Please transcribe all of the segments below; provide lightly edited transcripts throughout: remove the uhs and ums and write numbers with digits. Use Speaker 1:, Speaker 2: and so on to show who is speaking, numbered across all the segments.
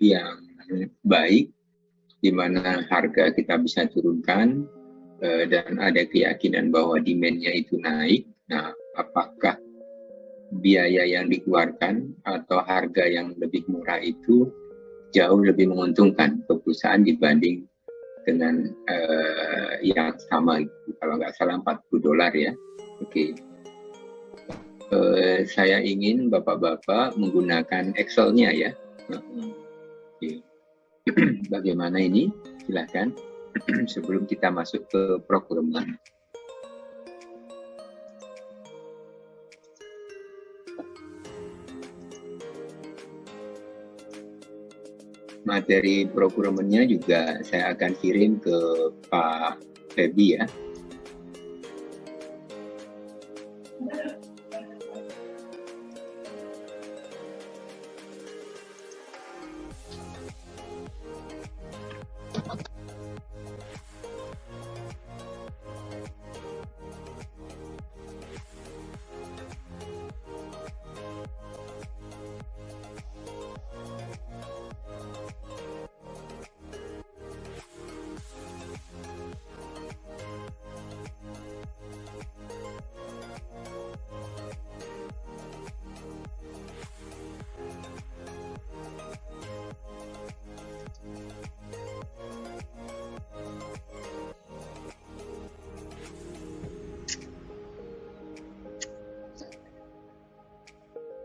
Speaker 1: yang baik, di mana harga kita bisa turunkan, dan ada keyakinan bahwa demand-nya itu naik. Nah, apakah biaya yang dikeluarkan atau harga yang lebih murah itu jauh lebih menguntungkan ke perusahaan dibanding dengan yang sama, kalau nggak salah $40 ya. Oke. Saya ingin Bapak-Bapak menggunakan Excel-nya ya. Oke. Bagaimana ini? Silahkan. Sebelum kita masuk ke procurement. Materi procurement-nya juga saya akan kirim ke Pak Febi ya.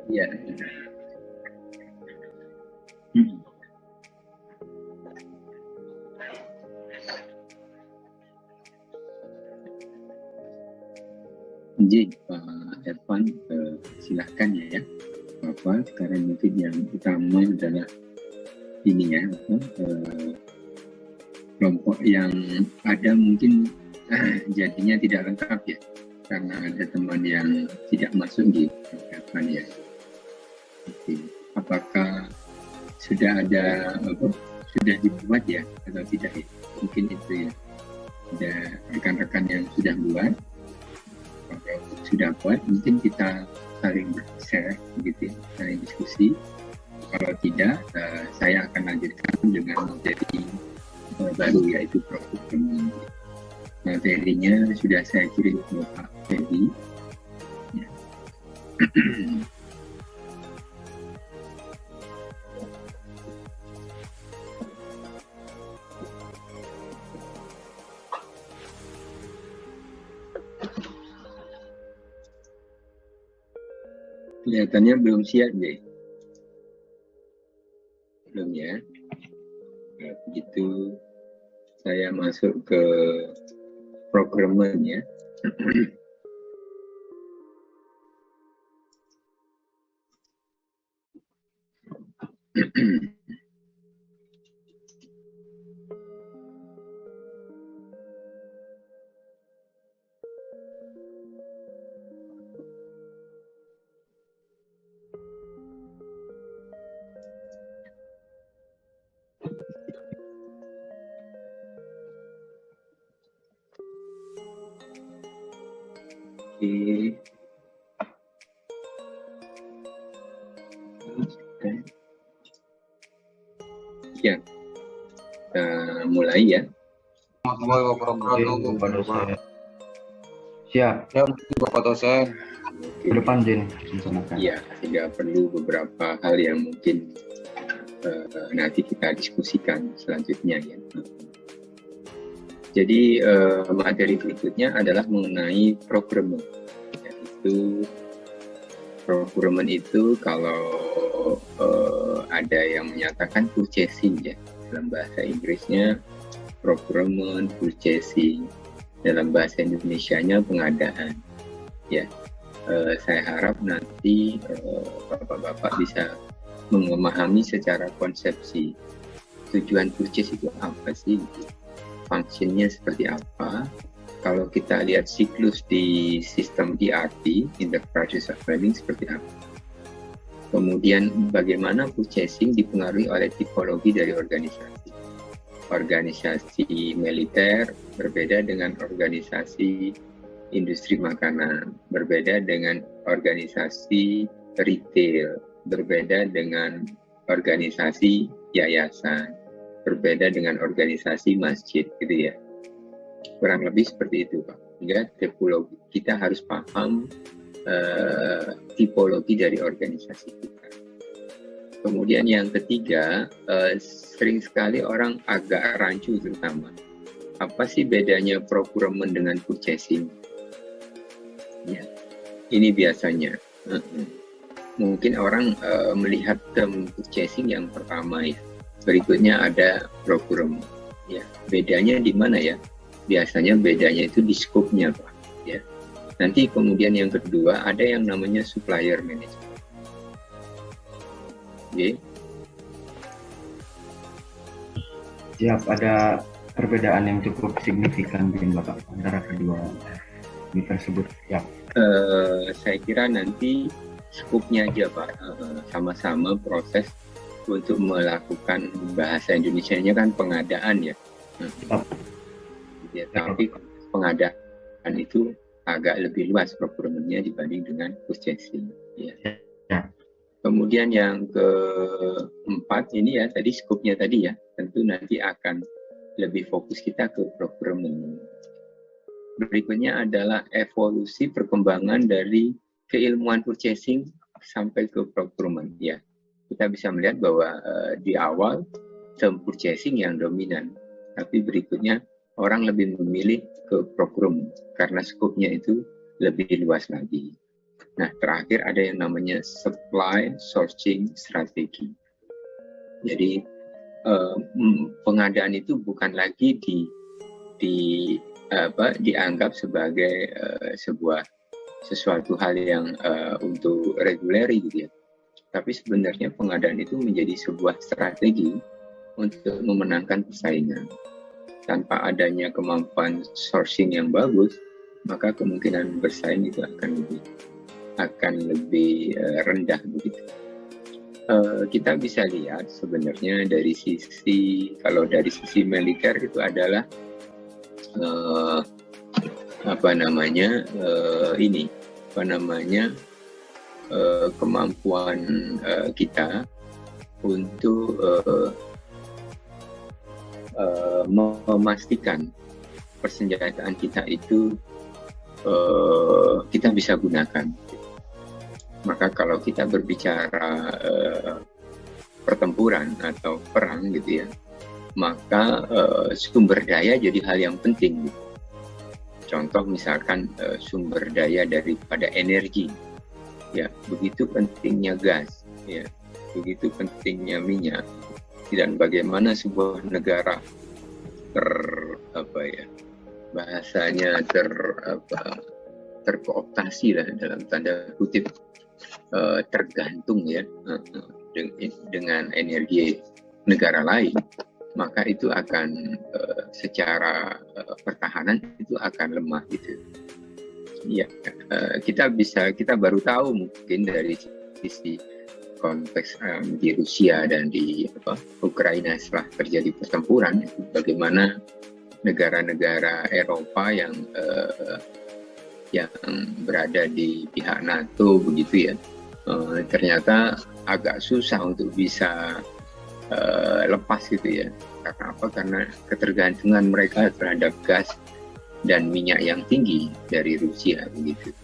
Speaker 1: Ya. Jadi Pak Irfan, silahkan ya. Sekarang mungkin yang utama adalah ini ya, kelompok yang ada mungkin jadinya tidak lengkap ya, karena ada teman yang tidak masuk di depan ya. Oke. Apakah sudah ada sudah dibuat ya atau tidak ya? Mungkin itu ya. Ada rekan-rekan yang sudah buat. Kalau sudah buat, mungkin kita saling share begitu, saling diskusi. Kalau tidak, saya akan lanjutkan dengan materi baru, yaitu procurement. Materinya sudah saya kirim ke Pak Febi. Ya. Kelihatannya belum siap deh. Belum ya. Nah, begitu saya masuk ke procurement ya. Oke. Ya, kita mulai ya.
Speaker 2: Siap. Ya, Bapak dosen.
Speaker 1: Ke depan, Jen. Ya, tidak perlu beberapa hal yang mungkin nanti kita diskusikan selanjutnya ya. Jadi materi berikutnya adalah mengenai procurement. Yaitu procurement itu kalau ada yang menyatakan purchasing ya, dalam bahasa Inggrisnya procurement, purchasing, dalam bahasa Indonesianya pengadaan ya. Saya harap nanti Bapak-bapak bisa memahami secara konsepsi tujuan purchase itu apa sih, fungsinya seperti apa. Kalau kita lihat siklus di sistem ERP, Enterprise Resource Planning, seperti apa. Kemudian bagaimana purchasing dipengaruhi oleh tipologi dari organisasi. Organisasi militer berbeda dengan organisasi industri makanan, berbeda dengan organisasi retail, berbeda dengan organisasi yayasan, berbeda dengan organisasi masjid gitu ya. Kurang lebih seperti itu Pak. Sehingga tipologi kita harus paham tipologi dari organisasi kita. Kemudian yang ketiga, sering sekali orang agak rancu terutama. Apa sih bedanya procurement dengan purchasing? Ya, ini biasanya. Mungkin orang melihat term purchasing yang pertama ya. Berikutnya ada procurement. Ya, bedanya di mana ya? Biasanya bedanya itu di scope-nya Pak. Ya. Nanti kemudian yang kedua ada yang namanya supplier management. Oke.
Speaker 2: Siap, ada perbedaan yang cukup signifikan di Bapak antara kedua ini tersebut. Ya.
Speaker 1: Saya kira nanti skupnya aja Pak, sama-sama proses untuk melakukan bahasa Indonesianya kan pengadaan ya. Ya, tapi pengadaan itu agak lebih luas procurement-nya dibanding dengan purchasing. Ya. Kemudian yang keempat ini ya tadi skupnya tadi ya, tentu nanti akan lebih fokus kita ke procurement. Berikutnya adalah evolusi perkembangan dari keilmuan purchasing sampai ke procurement. Ya, kita bisa melihat bahwa di awal term purchasing yang dominan, tapi berikutnya orang lebih memilih ke procurement karena skopnya itu lebih luas lagi. Nah, terakhir ada yang namanya supply sourcing strategi. Jadi pengadaan itu bukan lagi dianggap sebagai sesuatu hal yang untuk reguler gitu ya. Tapi sebenarnya pengadaan itu menjadi sebuah strategi untuk memenangkan persaingan. Tanpa adanya kemampuan sourcing yang bagus, maka kemungkinan bersaing itu akan lebih rendah begitu. Kita bisa lihat sebenarnya dari sisi militer itu adalah kemampuan kita untuk memastikan persenjataan kita itu kita bisa gunakan. Maka kalau kita berbicara pertempuran atau perang gitu ya, maka sumber daya jadi hal yang penting. Contoh misalkan sumber daya daripada energi, ya begitu pentingnya gas, ya begitu pentingnya minyak, dan bagaimana sebuah negara terkooptasi lah dalam tanda kutip, tergantung ya dengan energi negara lain, maka itu akan secara pertahanan itu akan lemah gitu. Ya, kita baru tahu mungkin dari sisi konteks di Rusia dan di Ukraina setelah terjadi pertempuran, bagaimana negara-negara Eropa yang berada di pihak NATO begitu ya, ternyata agak susah untuk bisa lepas gitu ya. Karena apa? Karena ketergantungan mereka terhadap gas dan minyak yang tinggi dari Rusia begitu.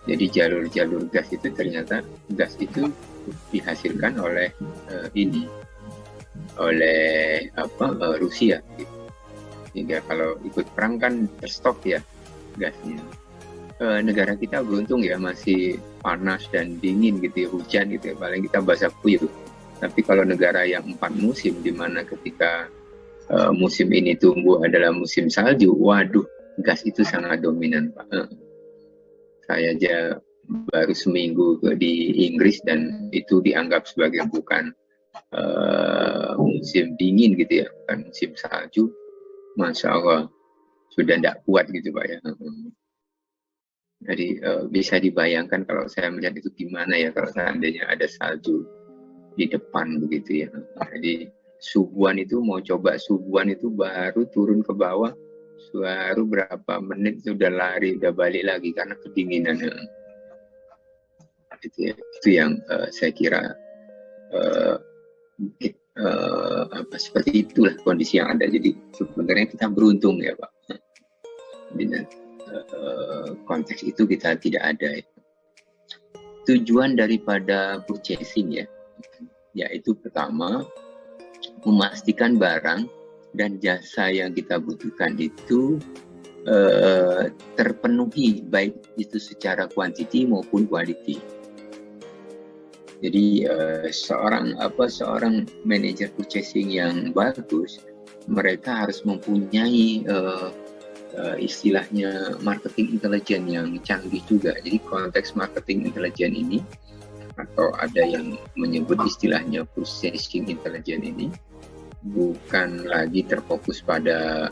Speaker 1: Jadi jalur-jalur gas itu ternyata dihasilkan oleh Rusia gitu. Sehingga kalau ikut perang kan terstop ya gasnya. Negara kita beruntung ya, masih panas dan dingin gitu ya, hujan gitu ya, paling kita basah kuyup. Tapi kalau negara yang 4 musim, di mana ketika musim ini tumbuh adalah musim salju, waduh, gas itu sangat dominan Pak. Saya aja baru seminggu di Inggris dan itu dianggap sebagai bukan musim dingin gitu ya, bukan musim salju. Masya Allah, sudah tidak kuat gitu Pak ya. Jadi bisa dibayangkan kalau saya melihat itu gimana ya kalau seandainya ada salju di depan begitu ya. Jadi subuhan itu baru turun ke bawah, baru berapa menit sudah lari, udah balik lagi karena kedinginan. Itu yang saya kira Mungkin seperti itulah kondisi yang ada. Jadi sebenarnya kita beruntung ya Pak. Dengan konteks itu kita tidak ada. Tujuan daripada purchasing ya, yaitu pertama memastikan barang dan jasa yang kita butuhkan itu terpenuhi, baik itu secara kuantiti maupun quality. Jadi seorang manajer purchasing yang bagus, mereka harus mempunyai istilahnya marketing intelligence yang canggih juga. Jadi konteks marketing intelligence ini, atau ada yang menyebut istilahnya purchasing intelligence ini, bukan lagi terfokus pada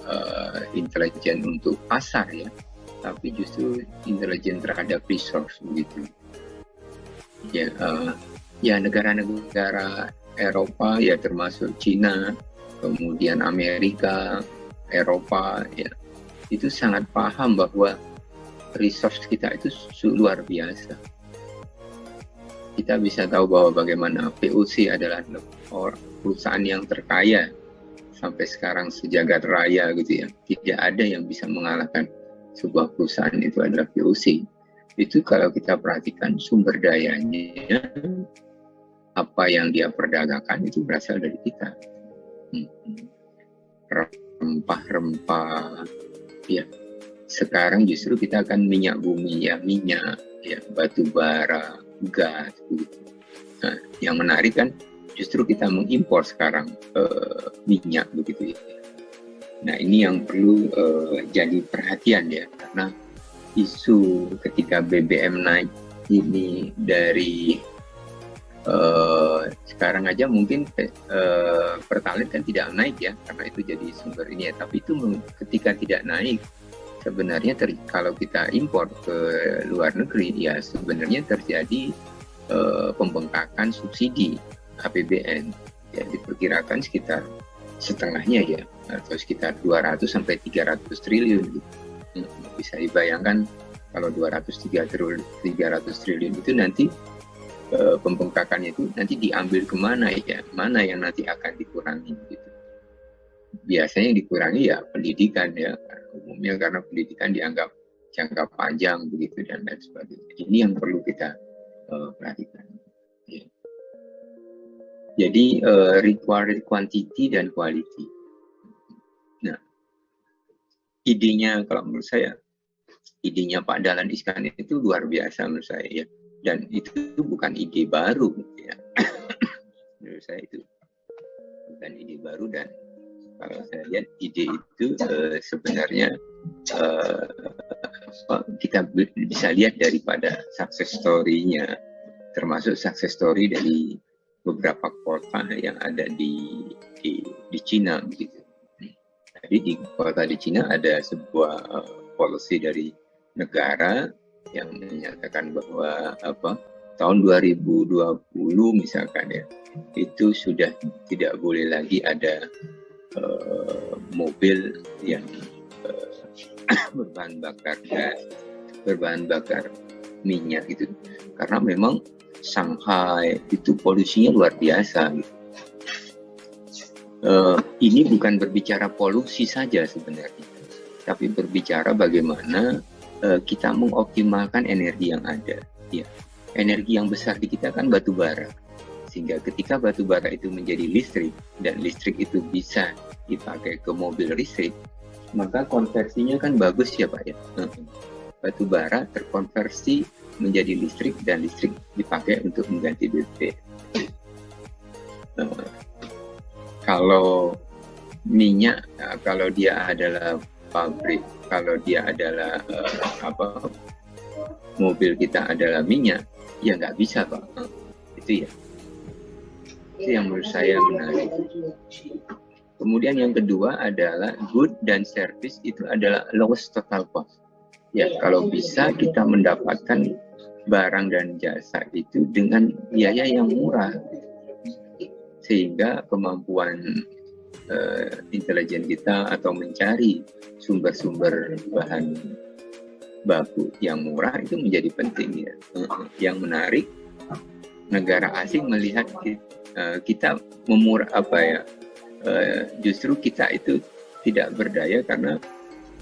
Speaker 1: intelijen untuk pasar ya, tapi justru intelijen terhadap resource begitu. Ya negara-negara Eropa ya, termasuk Cina, kemudian Amerika, Eropa ya, itu sangat paham bahwa resource kita itu luar biasa. Kita bisa tahu bahwa bagaimana VOC adalah perusahaan yang terkaya sampai sekarang sejagat raya gitu ya. Tidak ada yang bisa mengalahkan sebuah perusahaan itu adalah VOC. Itu kalau kita perhatikan sumber dayanya, apa yang dia perdagangkan itu berasal dari kita. Rempah-rempah ya. Sekarang justru kita akan minyak bumi ya, minyak ya, batu bara, gas begitu. Nah, yang menarik kan justru kita mengimpor sekarang minyak begitu ya. Nah, ini yang perlu jadi perhatian ya, karena isu ketika BBM naik ini dari sekarang aja mungkin Pertalite kan tidak naik ya, karena itu jadi sumber ini ya. Tapi itu ketika tidak naik, sebenarnya kalau kita impor ke luar negeri ya, sebenarnya terjadi pembengkakan subsidi APBN ya, diperkirakan sekitar setengahnya ya, atau sekitar 200 sampai 300 triliun gitu. Bisa dibayangkan kalau 200-300 triliun itu nanti pembengkakannya itu nanti diambil kemana ya, mana yang nanti akan dikurangi gitu. Biasanya yang dikurangi ya pendidikan ya, umumnya karena pendidikan dianggap jangka panjang begitu dan lain sebagainya. Ini yang perlu kita perhatikan ya. Jadi required quantity dan quality. Nah, idenya kalau menurut saya, idenya Pak Dahlan Iskan itu luar biasa menurut saya ya. Dan itu bukan ide baru ya. Menurut saya itu bukan ide baru, dan kalau saya lihat ide itu sebenarnya kita bisa lihat daripada success story-nya, termasuk success story dari beberapa kota yang ada di Cina begitu. Jadi di kota di Cina ada sebuah policy dari negara yang menyatakan bahwa tahun 2020 misalkan ya, itu sudah tidak boleh lagi ada mobil yang berbahan bakar gas, berbahan bakar minyak gitu, karena memang Shanghai itu polusinya luar biasa gitu. Ini bukan berbicara polusi saja sebenarnya, tapi berbicara bagaimana kita mengoptimalkan energi yang ada. Ya, energi yang besar di kita kan batu bara, sehingga ketika batu bara itu menjadi listrik dan listrik itu bisa dipakai ke mobil listrik, maka konversinya kan bagus ya Pak ya. Batu bara terkonversi menjadi listrik dan listrik dipakai untuk mengganti BBM. Kalau minyak, kalau dia adalah pabrik, kalau dia adalah mobil kita adalah minyak, ya nggak bisa Pak. Itu ya. Itu yang menurut saya menarik. Kemudian yang kedua adalah good dan service itu adalah lowest total cost. Ya, kalau bisa kita mendapatkan barang dan jasa itu dengan biaya yang murah, sehingga kemampuan intelijen kita atau mencari sumber-sumber bahan baku yang murah itu menjadi penting ya. Yang menarik, negara asing melihat kita justru kita itu tidak berdaya karena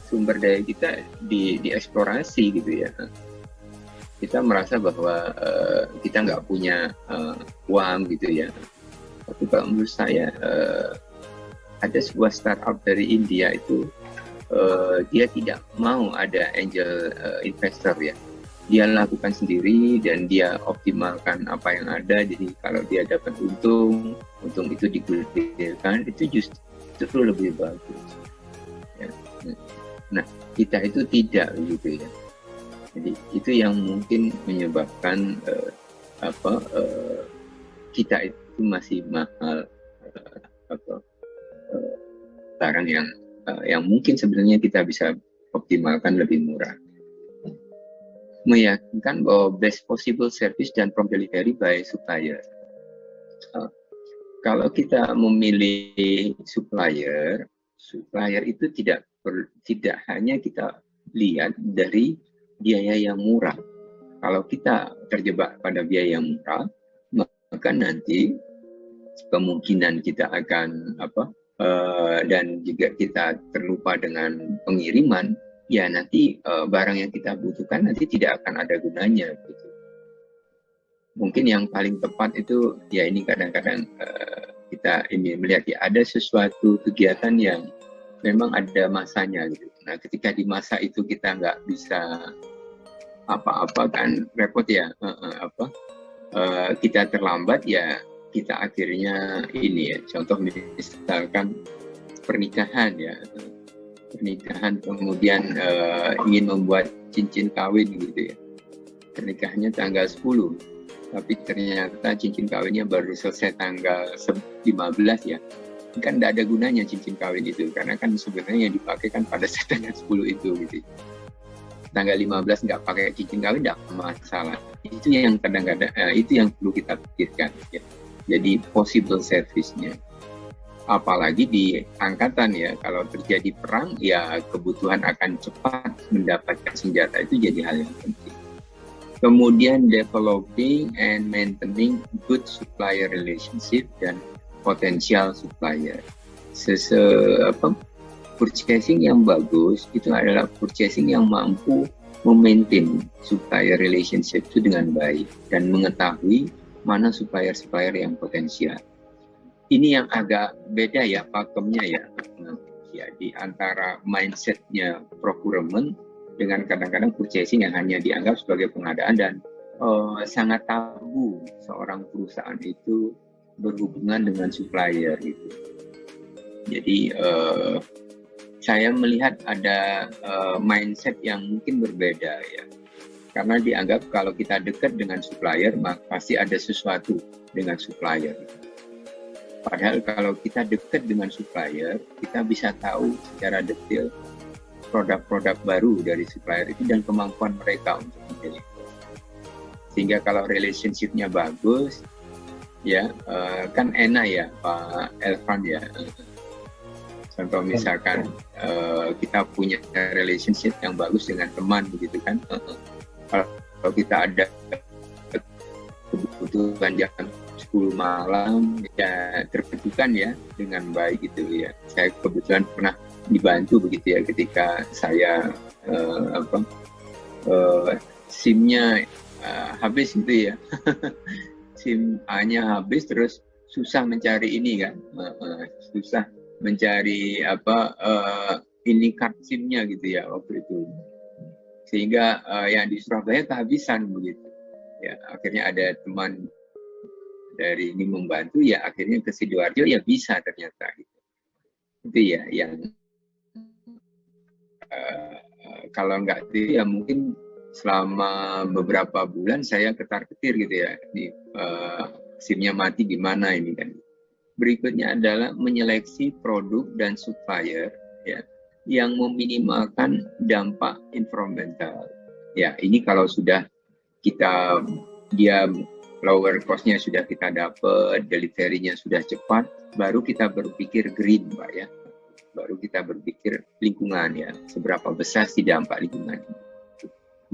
Speaker 1: sumber daya kita dieksplorasi gitu ya. Kita merasa bahwa kita nggak punya uang gitu ya. Tapi kalau menurut saya ada sebuah startup dari India itu dia tidak mau ada angel investor ya. Dia lakukan sendiri dan dia optimalkan apa yang ada. Jadi kalau dia dapat untung itu digulirkan, itu justru lebih bagus. Ya. Nah, kita itu tidak gitu ya. Jadi itu yang mungkin menyebabkan kita itu masih mahal barang yang mungkin sebenarnya kita bisa optimalkan lebih murah. Meyakinkan bahwa best possible service dan prompt delivery by supplier. Kalau kita memilih supplier itu tidak hanya kita lihat dari biaya yang murah. Kalau kita terjebak pada biaya yang murah, maka nanti kemungkinan kita akan dan juga kita terlupa dengan pengiriman, ya nanti barang yang kita butuhkan nanti tidak akan ada gunanya gitu. Mungkin yang paling tepat itu ya ini kadang-kadang kita ini melihat ya ada sesuatu kegiatan yang memang ada masanya gitu. Nah ketika di masa itu kita nggak bisa apa-apa kan repot ya, kita terlambat ya kita akhirnya ini ya, contoh misalkan pernikahan kemudian ingin membuat cincin kawin gitu ya, pernikahannya tanggal 10 tapi ternyata cincin kawinnya baru selesai tanggal 15 ya, kan tidak ada gunanya cincin kawin itu karena kan sebenarnya yang dipakai kan pada tanggal 10 itu gitu. Tanggal 15 nggak pakai cincin kawin tidak masalah. Itu yang kadang-kadang itu yang perlu kita pikirkan ya. Jadi possible service-nya. Apalagi di angkatan ya, kalau terjadi perang ya kebutuhan akan cepat mendapatkan senjata itu jadi hal yang penting. Kemudian developing and maintaining good supplier relationship dan potential supplier. Purchasing yang bagus itu adalah purchasing yang mampu memaintain supplier relationship itu dengan baik dan mengetahui mana supplier-supplier yang potensial. Ini yang agak beda ya pakemnya ya. Ya di antara mindsetnya procurement dengan kadang-kadang purchasing yang hanya dianggap sebagai pengadaan dan sangat tabu seorang perusahaan itu berhubungan dengan supplier gitu. Jadi saya melihat ada mindset yang mungkin berbeda ya. Karena dianggap kalau kita dekat dengan supplier, maka pasti ada sesuatu dengan supplier. Padahal kalau kita dekat dengan supplier, kita bisa tahu secara detail produk-produk baru dari supplier itu dan kemampuan mereka untuk mendeliver. Sehingga kalau relationship-nya bagus, ya kan enak ya Pak Elvan ya. Contoh misalkan kita punya relationship yang bagus dengan teman begitu kan. Kalau kita ada kebutuhan jam 10 malam ya terbentukan ya dengan baik gitu ya. Saya kebetulan pernah dibantu begitu ya ketika saya SIM-nya habis gitu ya. SIM A-nya habis terus susah mencari ini kan. Susah mencari ini card SIM-nya gitu ya waktu itu. Sehingga yang di Surabaya kehabisan begitu. Ya, akhirnya ada teman dari ini membantu ya akhirnya ke Sidoarjo ya bisa ternyata gitu. Itu ya yang kalau nggak itu ya mungkin selama beberapa bulan saya ketar-ketir gitu ya di SIM-nya mati di mana ini kan. Berikutnya adalah menyeleksi produk dan supplier ya yang meminimalkan dampak environmental. Ya, ini kalau sudah dia lower cost-nya sudah kita dapat, delivery-nya sudah cepat, baru kita berpikir green, Pak ya. Baru kita berpikir lingkungan ya, seberapa besar sih dampak lingkungan.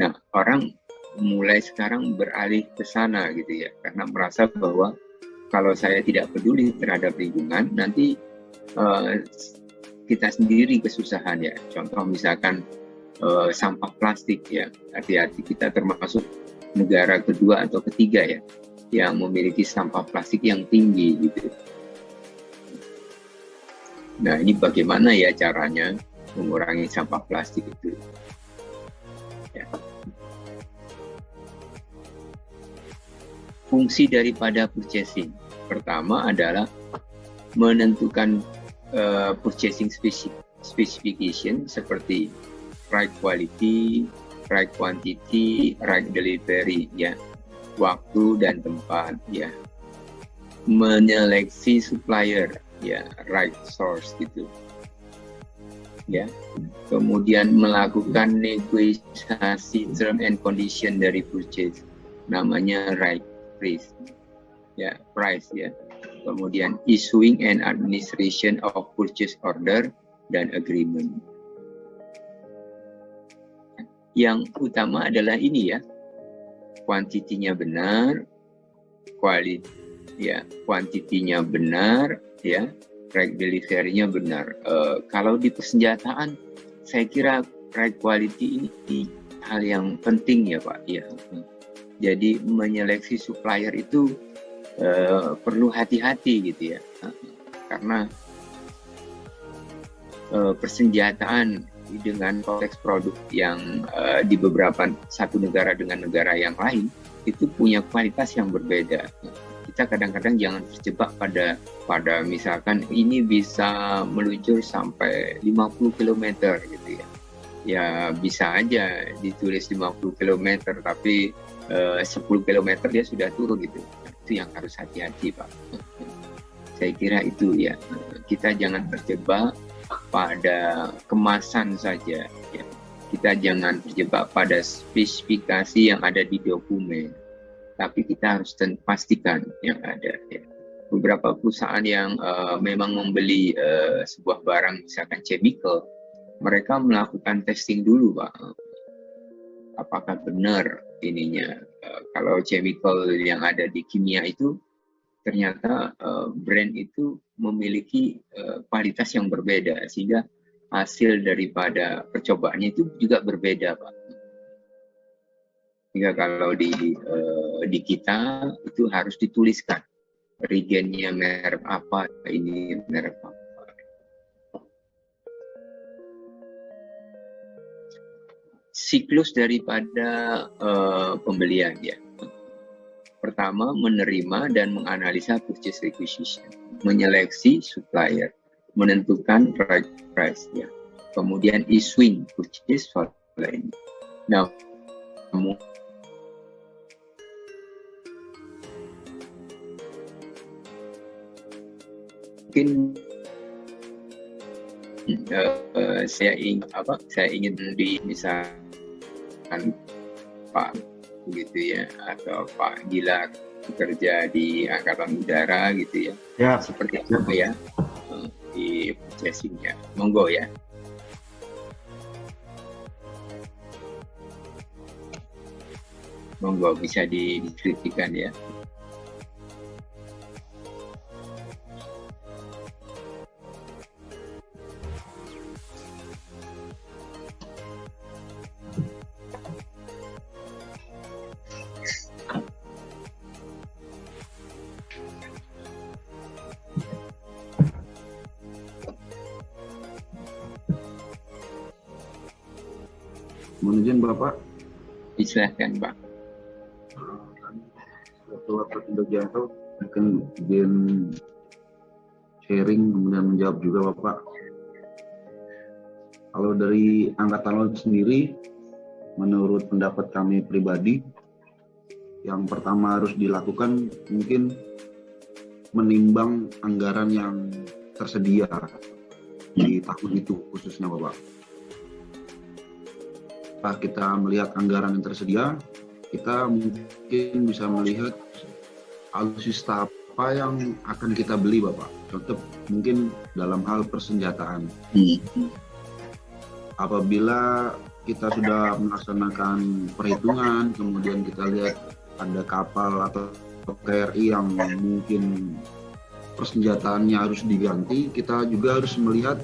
Speaker 1: Nah, orang mulai sekarang beralih ke sana gitu ya, karena merasa bahwa kalau saya tidak peduli terhadap lingkungan, nanti kita sendiri kesusahan ya. Contoh misalkan sampah plastik ya, hati-hati, kita termasuk negara kedua atau ketiga ya yang memiliki sampah plastik yang tinggi gitu. Nah, ini bagaimana ya caranya mengurangi sampah plastik itu? Ya. Fungsi daripada purchasing pertama adalah menentukan purchasing specification seperti right quality, right quantity, right delivery, ya, waktu dan tempat, ya, menyeleksi supplier, ya, right source gitu, ya, kemudian melakukan negosiasi term and condition dari purchase, namanya right price, ya, price, ya, kemudian issuing and administration of purchase order dan agreement. Yang utama adalah ini ya, kuantitinya benar, kuantitinya benar, ya, right delivery-nya benar. Kalau di persenjataan, saya kira right quality ini hal yang penting ya Pak. Ya. Jadi menyeleksi supplier itu perlu hati-hati gitu ya, karena persenjataan dengan konteks produk yang di beberapa satu negara dengan negara yang lain itu punya kualitas yang berbeda. Kita kadang-kadang jangan terjebak pada misalkan ini bisa meluncur sampai 50 km gitu ya. Ya bisa aja ditulis 50 km tapi 10 km dia sudah turun gitu. Itu yang harus hati-hati Pak. Saya kira itu ya, kita jangan terjebak pada kemasan saja ya. Kita jangan terjebak pada spesifikasi yang ada di dokumen, tapi kita harus pastikan yang ada ya. Beberapa perusahaan yang memang membeli sebuah barang misalkan chemical, mereka melakukan testing dulu Pak, apakah benar ininya. Kalau chemical yang ada di kimia itu ternyata brand itu memiliki kualitas yang berbeda, sehingga hasil daripada percobaannya itu juga berbeda Pak. Sehingga kalau di kita itu harus dituliskan reagentnya merek apa, ini merek apa. Siklus daripada pembelian ya. Pertama, menerima dan menganalisa purchase requisition, menyeleksi supplier, menentukan right price ya. Kemudian issuing purchase order. Nah, mungkin saya ingin di misalkan Pak gitu ya, atau Pak Gilar bekerja di Angkatan Udara gitu ya, ya seperti apa ya di purchasing-nya, monggo ya. Monggo bisa dikritikkan ya.
Speaker 3: Mohon izin Bapak.
Speaker 1: Silakan Pak.
Speaker 3: Bapak Sudarjanto mungkin izin sharing kemudian menjawab juga Bapak. Kalau dari Angkatan Laut sendiri, menurut pendapat kami pribadi, yang pertama harus dilakukan mungkin menimbang anggaran yang tersedia di tahun itu khususnya Bapak. Setelah kita melihat anggaran yang tersedia, kita mungkin bisa melihat alutsista apa yang akan kita beli Bapak. Contoh mungkin dalam hal persenjataan. Apabila kita sudah melaksanakan perhitungan, kemudian kita lihat ada kapal atau KRI yang mungkin persenjataannya harus diganti, kita juga harus melihat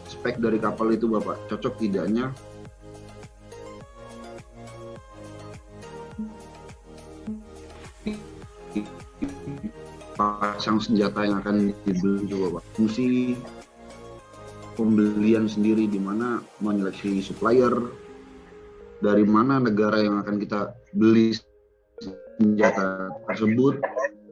Speaker 3: spek dari kapal itu Bapak, cocok tidaknya pasang senjata yang akan dibeli coba Pak. Fungsi pembelian sendiri di mana menyeleksi supplier, dari mana negara yang akan kita beli senjata tersebut,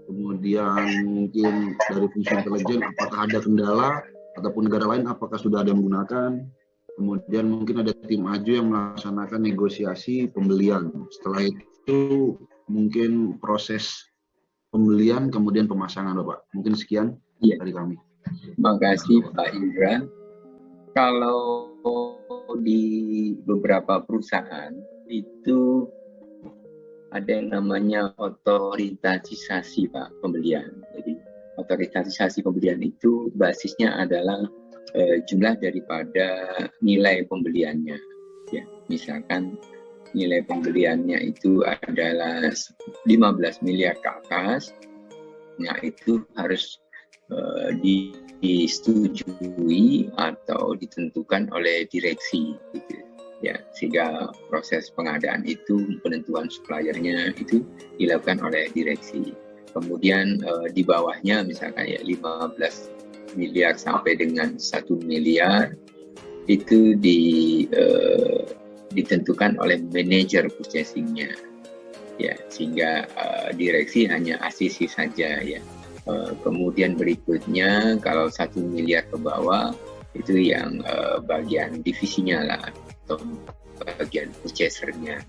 Speaker 3: kemudian mungkin dari fungsi intelijen apakah ada kendala ataupun negara lain apakah sudah ada yang menggunakan, kemudian mungkin ada tim aju yang melaksanakan negosiasi pembelian. Setelah itu mungkin proses pembelian kemudian pemasangan Bapak. Mungkin sekian dari kami.
Speaker 1: Makasih Pak Indra. Kalau di beberapa perusahaan itu ada yang namanya otoritasisasi Pak pembelian. Jadi otoritasisasi pembelian itu basisnya adalah jumlah daripada nilai pembeliannya. Ya, misalkan nilai pembeliannya itu adalah 15 miliar ke atas, nah itu harus disetujui atau ditentukan oleh direksi, gitu ya, sehingga proses pengadaan itu, penentuan suppliernya itu dilakukan oleh direksi. Kemudian di bawahnya misalkan ya 15 miliar sampai dengan 1 miliar itu ditentukan oleh manajer purchasing-nya, ya, sehingga direksi hanya asisi saja ya. Kemudian berikutnya kalau 1 miliar ke bawah itu yang bagian divisinya lah atau bagian purchaser-nya.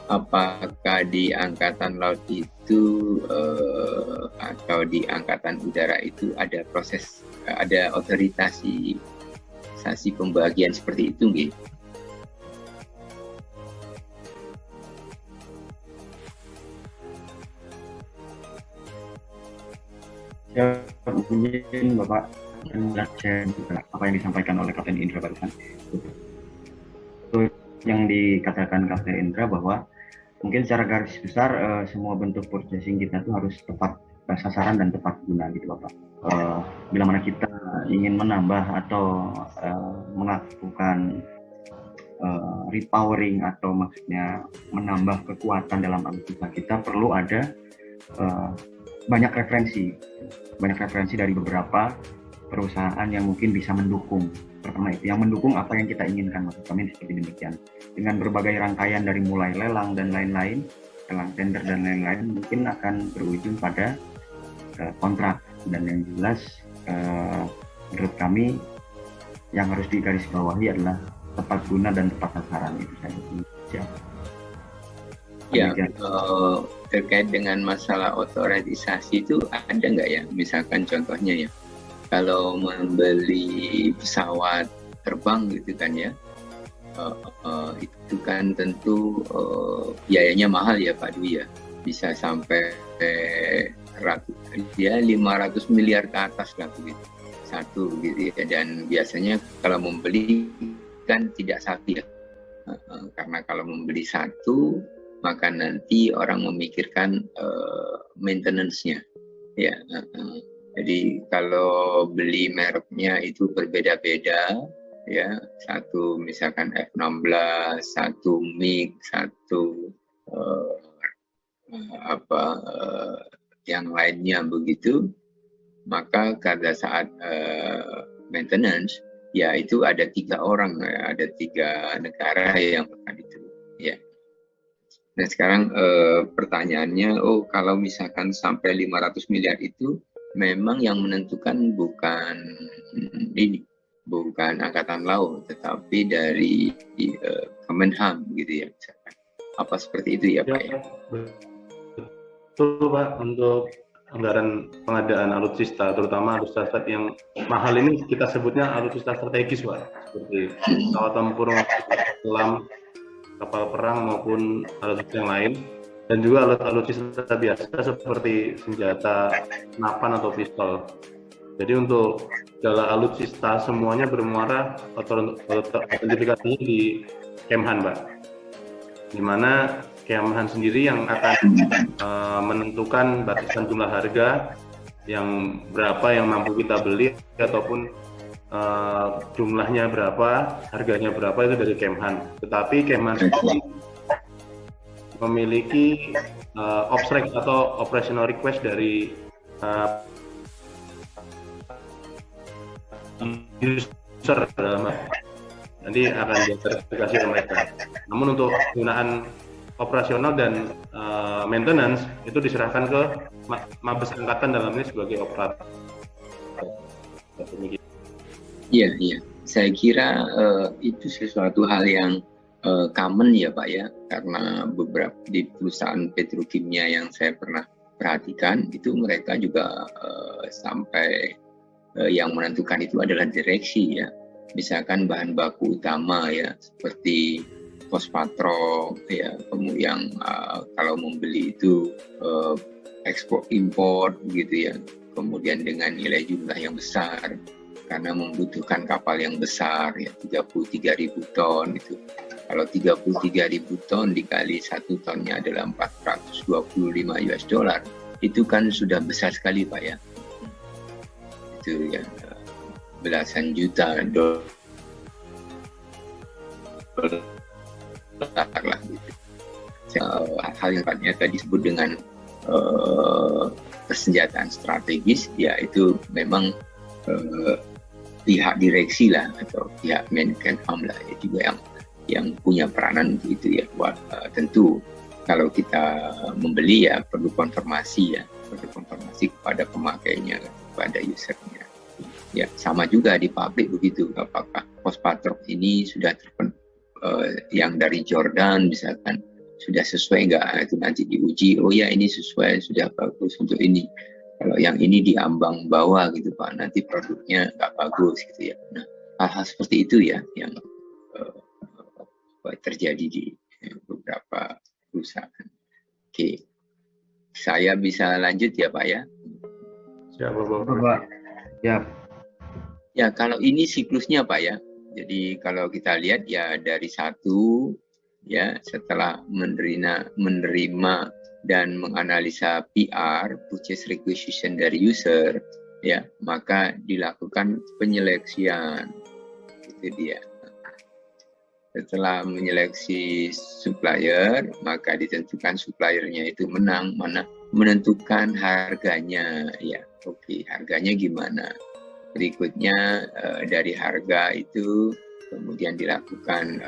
Speaker 1: Apakah di angkatan laut itu atau di angkatan udara itu ada proses, ada otorisasi pembagian seperti itu gitu?
Speaker 2: Ya, mungkin Bapak share juga apa yang disampaikan oleh Kapten Indra barusan. Itu yang dikatakan Kapten Indra bahwa mungkin secara garis besar semua bentuk purchasing kita tuh harus tepat sasaran dan tepat guna gitu Bapak. Bila mana kita ingin menambah atau melakukan repowering atau maksudnya menambah kekuatan dalam alutsista, kita perlu ada banyak referensi dari beberapa perusahaan yang mungkin bisa mendukung. Pertama itu, yang mendukung apa yang kita inginkan, maksud kami seperti demikian. Dengan berbagai rangkaian dari mulai lelang dan lain-lain, lelang tender dan lain-lain, mungkin akan berujung pada kontrak. Dan yang jelas, menurut kami yang harus digarisbawahi adalah tepat guna dan tepat sasaran itu saja.
Speaker 1: Ya, terkait dengan masalah otorisasi itu ada nggak ya? Misalkan contohnya ya, kalau membeli pesawat terbang gitu kan ya, itu kan tentu biayanya mahal ya Pak Dwi ya, bisa sampai 500 miliar ke atas lah begitu, satu gitu ya. Dan biasanya kalau membeli kan tidak satu ya, karena kalau membeli satu maka nanti orang memikirkan maintenance-nya ya. Jadi kalau beli mereknya itu berbeda-beda ya, satu misalkan F-16, satu MiG, satu yang lainnya begitu, maka pada saat maintenance ya itu ada 3 orang, ada 3 negara yang akan itu ya. Nah sekarang pertanyaannya, kalau misalkan sampai 500 miliar itu memang yang menentukan bukan Angkatan Laut, tetapi dari Kemenham gitu ya, misalkan. Apa seperti itu ya Pak ya?
Speaker 4: Betul Pak, untuk anggaran pengadaan alutsista, terutama alutsista yang mahal ini kita sebutnya alutsista strategis Pak, seperti pesawat tempur, selam, kapal perang maupun alutsista yang lain, dan juga alutsista biasa seperti senjata senapan atau pistol. Jadi untuk segala alutsista semuanya bermuara atau autentifikasinya di Kemhan Pak, di mana Kemhan sendiri yang akan menentukan batasan jumlah harga yang berapa yang mampu kita beli ataupun jumlahnya berapa, harganya berapa itu dari Kemhan. Tetapi Kemhan sendiri memiliki OPSREC atau operational request dari user nanti akan diverifikasi oleh mereka. Namun untuk penggunaan operasional dan maintenance itu diserahkan ke Mabes Angkatan dalam ini sebagai operator.
Speaker 1: Iya, iya. Saya kira itu sesuatu hal yang common ya Pak ya, karena beberapa di perusahaan petrokimia yang saya pernah perhatikan itu mereka juga sampai yang menentukan itu adalah direksi ya. Misalkan bahan baku utama ya seperti fosfatro ya, kemudian kalau membeli itu ekspor impor gitu ya, kemudian dengan nilai jumlah yang besar karena membutuhkan kapal yang besar ya, 33.000 ton itu. Kalau 33.000 ton dikali 1 tonnya adalah 425 US dollar, itu kan sudah besar sekali Pak ya. Itu ya belasan juta dolar lah gitu. Hal yang tadi disebut dengan persenjataan strategis ya, itu memang pihak direksi lah atau pihak Menkenham lah ya, juga yang punya peranan untuk itu ya. Tentu kalau kita membeli ya perlu konfirmasi kepada pemakainya, kepada usernya. Ya sama juga di pabrik begitu, apakah fosfatro ini sudah yang dari Jordan misalkan sudah sesuai nggak, itu nanti diuji, oh ya ini sesuai, sudah bagus untuk ini. Kalau yang ini di ambang bawah gitu Pak, nanti produknya nggak bagus gitu ya. Nah hal-hal seperti itu ya yang terjadi di beberapa perusahaan. Oke, saya bisa lanjut ya Pak ya?
Speaker 4: Siapa Bapak?
Speaker 2: Ya.
Speaker 1: Ya, kalau ini siklusnya Pak ya. Jadi kalau kita lihat ya dari satu ya, setelah menerima dan menganalisa PR, purchase requisition dari user ya, maka dilakukan penyeleksian. Itu dia. Setelah menyeleksi supplier, maka ditentukan suppliernya itu menang, mana menentukan harganya ya. Oke, harganya gimana? Berikutnya dari harga itu kemudian dilakukan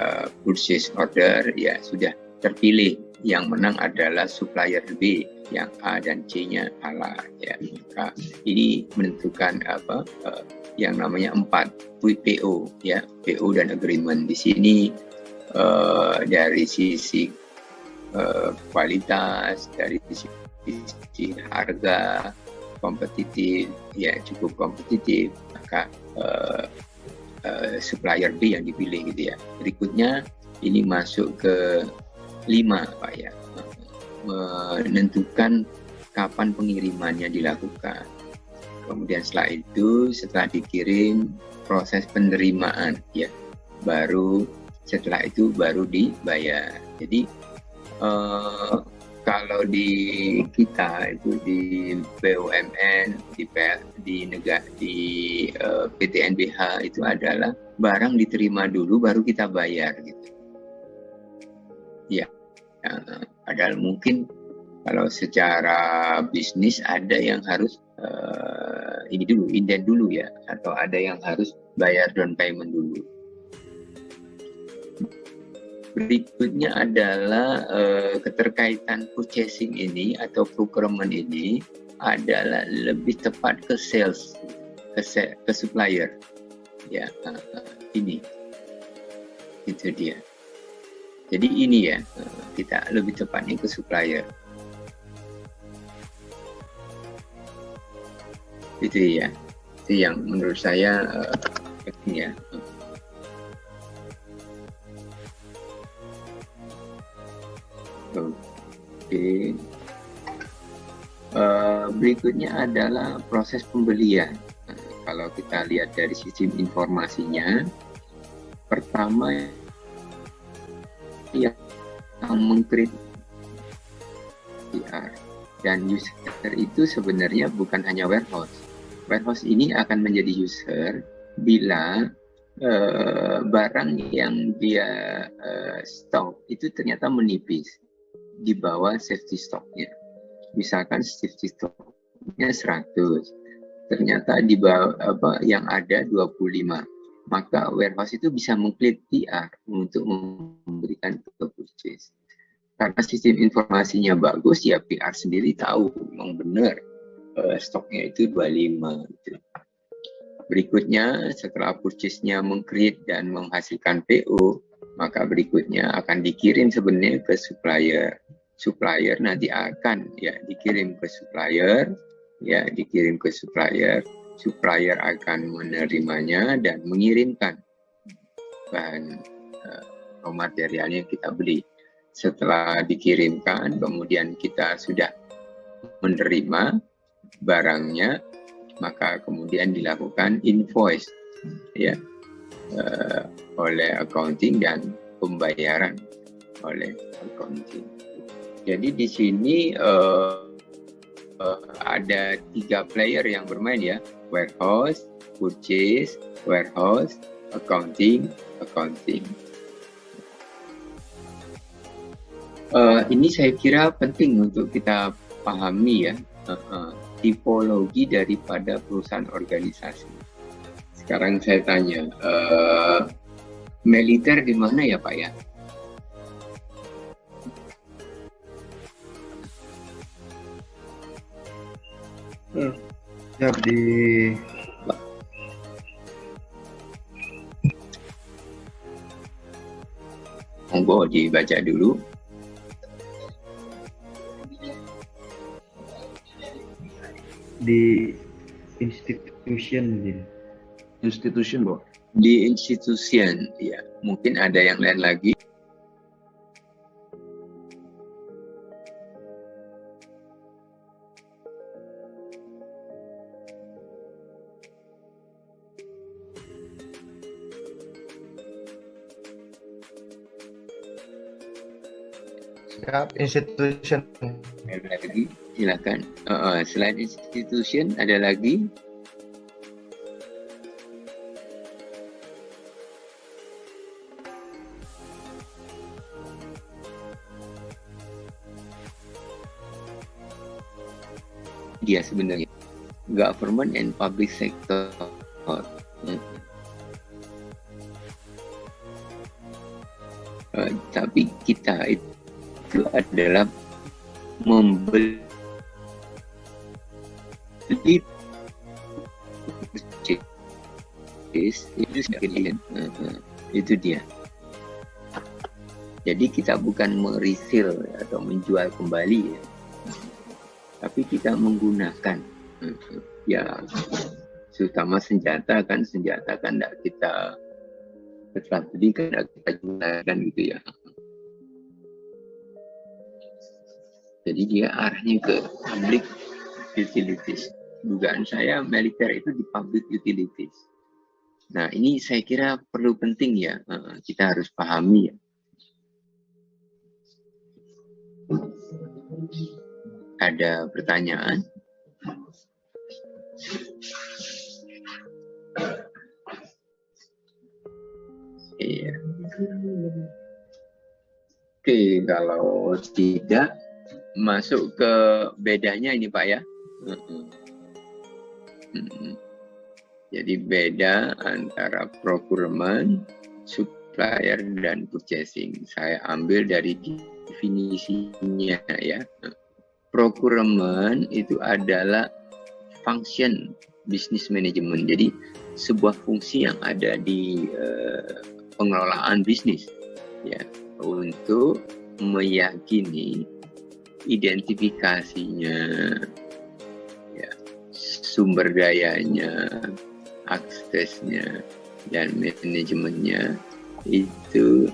Speaker 1: purchase order ya, sudah terpilih yang menang adalah supplier B, yang A dan C-nya kalah ya. Maka ini menentukan yang namanya 4 PO ya, PO dan agreement. Di sini dari sisi kualitas, dari sisi harga kompetitif ya, cukup kompetitif, maka supplier B yang dipilih gitu ya. Berikutnya ini masuk ke 5 Pak ya, menentukan kapan pengirimannya dilakukan. Kemudian setelah dikirim, proses penerimaan ya, setelah itu baru dibayar. Jadi kalau di kita itu di BUMN, di PT NBH itu adalah barang diterima dulu baru kita bayar gitu. Ya, padahal mungkin kalau secara bisnis ada yang harus ini dulu, indent dulu ya, atau ada yang harus bayar down payment dulu. Berikutnya adalah keterkaitan purchasing ini atau procurement ini adalah lebih tepat ke sales, ke supplier. Ya, ini itu dia. Jadi ini ya, kita lebih tepatnya ke supplier. Itu ya, itu yang menurut saya penting ya. Oke. Berikutnya adalah proses pembelian. Kalau kita lihat dari sistem informasinya, pertama yang PR. Dan user itu sebenarnya bukan hanya warehouse. Warehouse ini akan menjadi user bila barang yang dia stok itu ternyata menipis di bawah safety stocknya. Misalkan safety stocknya 100, ternyata di bawah yang ada 25. Maka warehouse itu bisa mengklik PR untuk memberikan ke purchase. Karena sistem informasinya bagus, ya PR sendiri tahu memang benar stoknya itu 25. Gitu. Berikutnya, setelah purchase-nya meng-create dan menghasilkan PO, maka berikutnya akan dikirim sebenarnya ke supplier. Supplier nanti akan dikirim ke supplier, dikirim ke supplier. Supplier akan menerimanya dan mengirimkan bahan raw materialnya yang kita beli. Setelah dikirimkan, kemudian kita sudah menerima barangnya, maka kemudian dilakukan invoice oleh accounting dan pembayaran oleh accounting. Jadi di sini ada 3 player yang bermain ya, warehouse, purchase, warehouse, accounting. Ini saya kira penting untuk kita pahami ya, tipologi daripada perusahaan organisasi. Sekarang saya tanya, militer di mana ya Pak ya?
Speaker 2: Siap di
Speaker 1: monggo dibaca dulu.
Speaker 2: Di institution gitu.
Speaker 3: Institution, Bro.
Speaker 1: Di institution, ya. Mungkin ada yang lain lagi.
Speaker 5: Siap, institution.
Speaker 1: Ada lagi, silakan. Selain institution, ada lagi? Dia sebenarnya government and public sector. Tapi kita itu adalah membeli itu dia. Jadi kita bukan meresell atau menjual kembali ya, tapi kita menggunakan ya, terutama senjata kan tidak kita setelah beli kan kita gunakan gitu ya. Jadi dia arahnya ke public utilities. Dugaan saya militer itu di public utilities. Nah ini saya kira perlu penting ya, kita harus pahami ya. Ada pertanyaan? Iya. Oke, kalau tidak masuk ke bedanya ini Pak ya. Jadi beda antara procurement, supplier, dan purchasing. Saya ambil dari definisinya ya. Procurement itu adalah function business management. Jadi sebuah fungsi yang ada di pengelolaan bisnis ya, untuk meyakini identifikasinya ya, sumber dayanya, aksesnya, dan manajemennya itu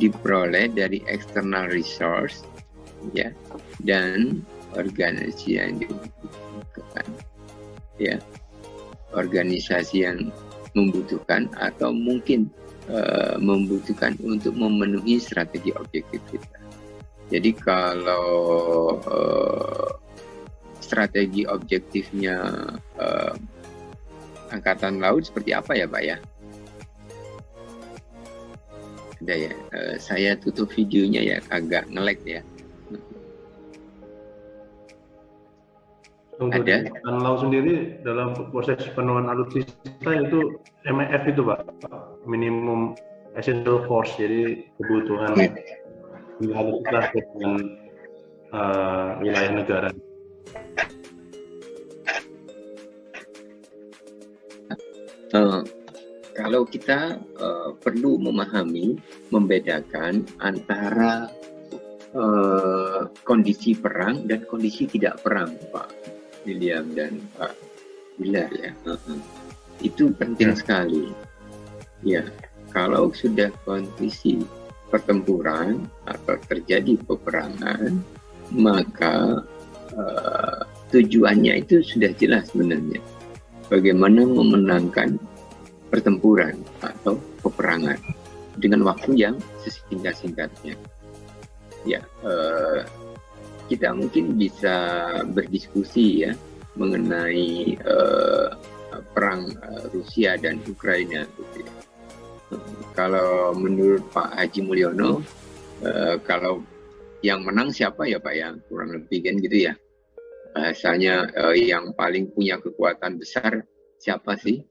Speaker 1: diperoleh dari external resource ya, dan organisasi yang dibutuhkan ya, organisasi yang membutuhkan atau mungkin membutuhkan untuk memenuhi strategi objektif kita. Jadi kalau strategi objektifnya Angkatan Laut seperti apa ya Pak ya? Ada ya, saya tutup videonya ya, agak nge-lag ya.
Speaker 4: Untuk
Speaker 1: Ada.
Speaker 4: Angkatan Laut sendiri dalam proses penuhan alutsista itu MEF itu Pak, minimum essential force, jadi kebutuhan alutsista dengan wilayah negara.
Speaker 1: Kalau kita perlu memahami, membedakan antara kondisi perang dan kondisi tidak perang, Pak William dan Pak Bilar ya. Itu penting sekali. Ya, kalau sudah kondisi pertempuran atau terjadi peperangan, maka tujuannya itu sudah jelas sebenarnya. Bagaimana memenangkan pertempuran atau peperangan dengan waktu yang sesingkat-singkatnya. Ya, kita mungkin bisa berdiskusi ya mengenai perang Rusia dan Ukraina. Gitu ya. Kalau menurut Pak Haji Mulyono, kalau yang menang siapa ya Pak ya, kurang lebih kan gitu ya. Bahasanya yang paling punya kekuatan besar siapa sih?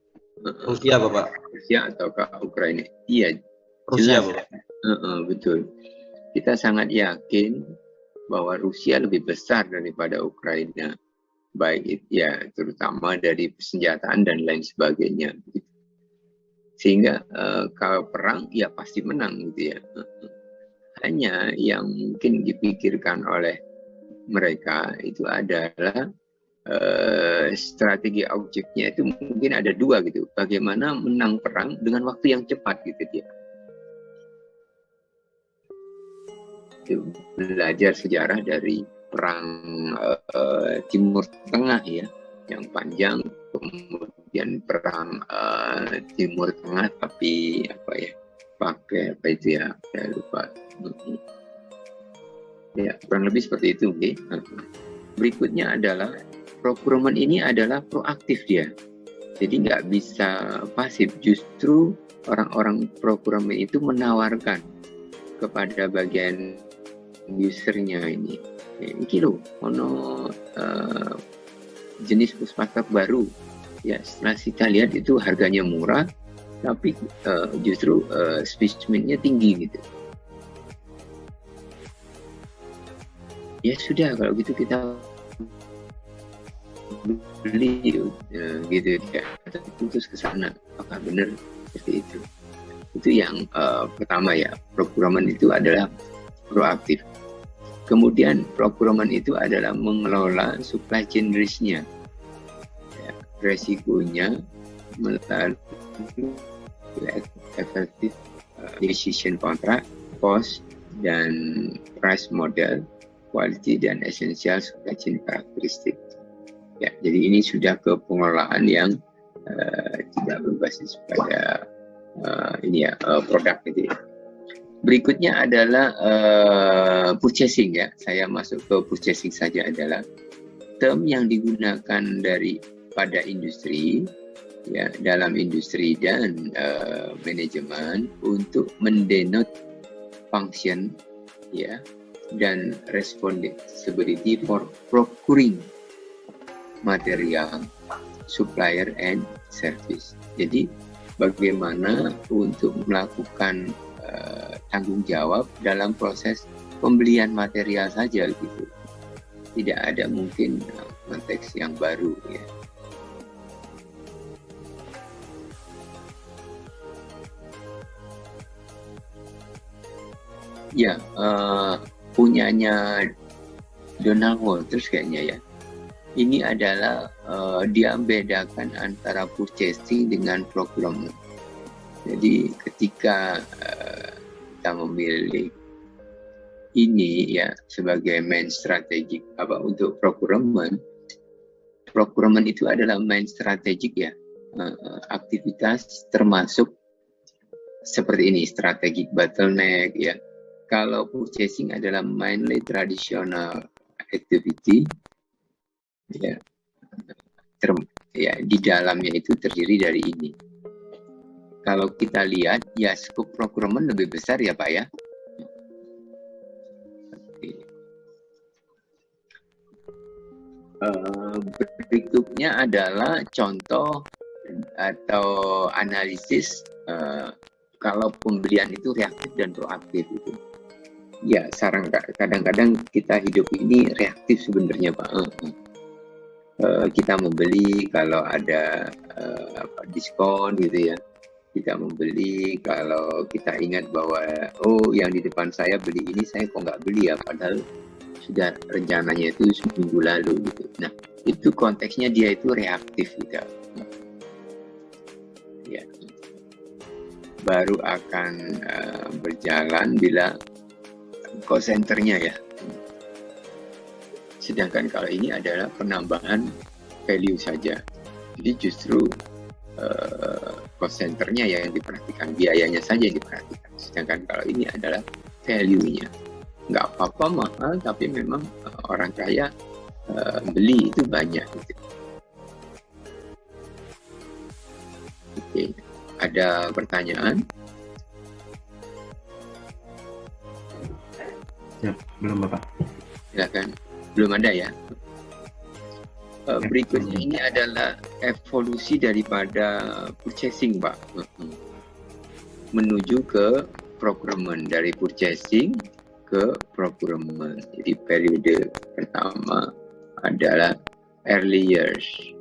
Speaker 6: Rusia Bapak.
Speaker 1: Rusia atau ke Ukraina? Iya,
Speaker 6: Rusia
Speaker 1: jelas.
Speaker 6: Bapak.
Speaker 1: Betul. Kita sangat yakin bahwa Rusia lebih besar daripada Ukraina, baik ya terutama dari persenjataan dan lain sebagainya. Sehingga kalau perang ya pasti menang gitu ya. Hanya yang mungkin dipikirkan oleh mereka itu adalah strategi objeknya itu mungkin ada dua gitu. Bagaimana menang perang dengan waktu yang cepat gitu dia. Itu belajar sejarah dari perang Timur Tengah ya, yang panjang, kemudian perang Timur Tengah tapi apa ya, pakai apa itu ya, saya lupa. Ya, kurang lebih seperti itu. Okay? Berikutnya adalah procurement ini adalah proaktif dia. Jadi nggak bisa pasif. Justru orang-orang procurement itu menawarkan kepada bagian usernya ini. Ini loh, ono jenis puspaster baru. Ya, setelah kita lihat itu harganya murah, tapi justru spesimennya tinggi gitu. Ya sudah, kalau gitu kita beli gitu ya, putus ke sana. Apakah benar seperti itu? Itu yang pertama ya, procurement itu adalah proaktif. Kemudian procurement itu adalah mengelola supply chain risk-nya, ya, resikonya melalui effective decision contract, cost dan price model, quality dan essential supply chain karakteristik. Ya, jadi ini sudah ke pengelolaan yang tidak berbasis pada produk gitu ya. Berikutnya adalah purchasing ya. Saya masuk ke purchasing saja, adalah term yang digunakan pada industri ya, dalam industri dan manajemen untuk mendenot function ya dan responsibility for procuring material, supplier and service. Jadi bagaimana untuk melakukan tanggung jawab dalam proses pembelian material saja gitu. Tidak ada mungkin konteks yang baru ya. Ya, punyanya Donald Walters kayaknya ya. Ini adalah dia membedakan antara purchasing dengan procurement. Jadi ketika kita memilih ini ya sebagai main strategik untuk procurement itu adalah main strategik ya, aktivitas termasuk seperti ini, strategic bottleneck ya. Kalau purchasing adalah mainly traditional activity, ya, di dalamnya itu terdiri dari ini. Kalau kita lihat, ya scope procurement lebih besar ya Pak ya. Berikutnya adalah contoh atau analisis kalau pembelian itu reaktif dan proaktif itu. Ya, kadang-kadang kita hidup ini reaktif sebenarnya Pak. Kita membeli kalau ada diskon gitu ya. Kita membeli kalau kita ingat bahwa yang di depan saya beli ini, saya kok nggak beli ya, padahal sudah rencananya itu seminggu lalu gitu. Nah, itu konteksnya dia itu reaktif gitu. Ya. Baru akan berjalan bila cost centernya ya. Sedangkan kalau ini adalah penambahan value saja. Jadi justru cost centernya yang diperhatikan, biayanya saja yang diperhatikan. Sedangkan kalau ini adalah value-nya. Nggak apa-apa mahal, tapi memang orang kaya beli itu banyak. Gitu. Oke, ada pertanyaan?
Speaker 2: Ya, belum Bapak.
Speaker 1: Silakan. Belum ada ya? Berikutnya ini adalah evolusi daripada purchasing Pak. Menuju ke procurement, dari purchasing ke procurement. Jadi periode pertama adalah early years.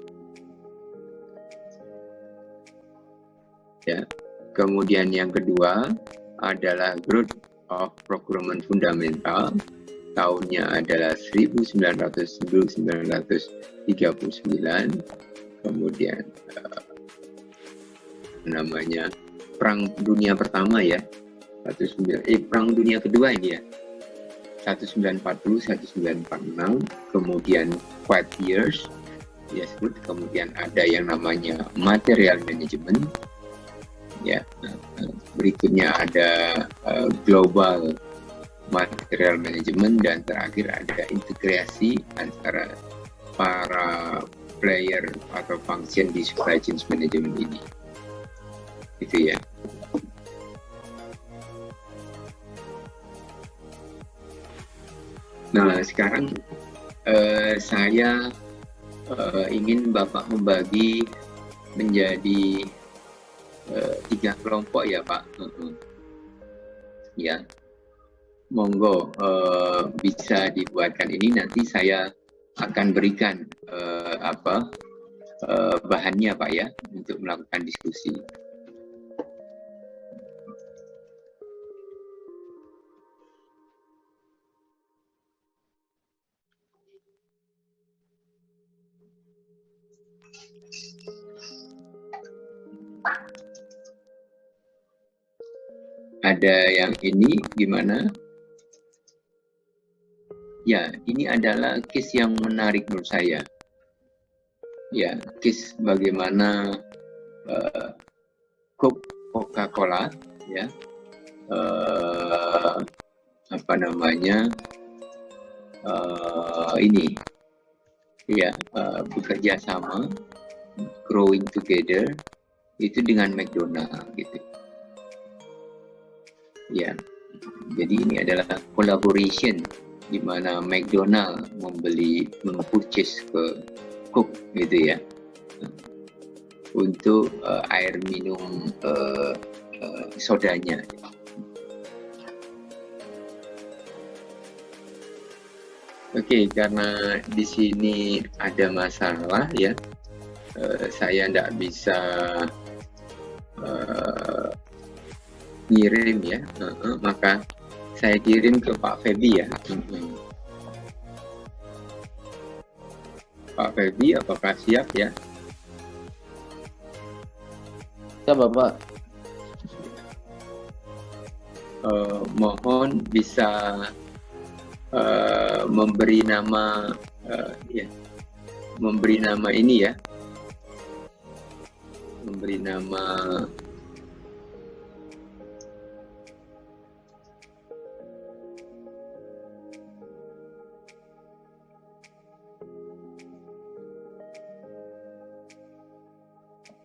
Speaker 1: Ya. Kemudian yang kedua adalah growth of procurement fundamental. Tahunnya adalah 1939, kemudian namanya Perang Dunia Pertama ya, Perang Dunia Kedua ini ya, 1940, 1946, kemudian 5 years disebut, kemudian ada yang namanya material management ya, berikutnya ada global material management, dan terakhir ada integrasi antara para player atau function di supply chain management ini. Itu ya. Nah, sekarang saya ingin Bapak membagi menjadi 3 kelompok ya Pak. Ya. Monggo bisa dibuatkan ini, nanti saya akan berikan bahannya Pak ya untuk melakukan diskusi. Ada yang ini gimana? Ya, ini adalah case yang menarik menurut saya. Ya, case bagaimana Coca-Cola, ya, ini, ya, bekerja sama, growing together, itu dengan McDonald, gitu. Ya, jadi ini adalah collaboration di mana McDonald mempurchase ke Coke gitu ya, untuk air minum sodanya. Oke, karena di sini ada masalah ya, saya tidak bisa ngirim ya, maka saya kirim ke Pak Febi ya. Pak Febi, apakah siap ya?
Speaker 6: Ya Bapak.
Speaker 1: Mohon bisa memberi nama ini ya, memberi nama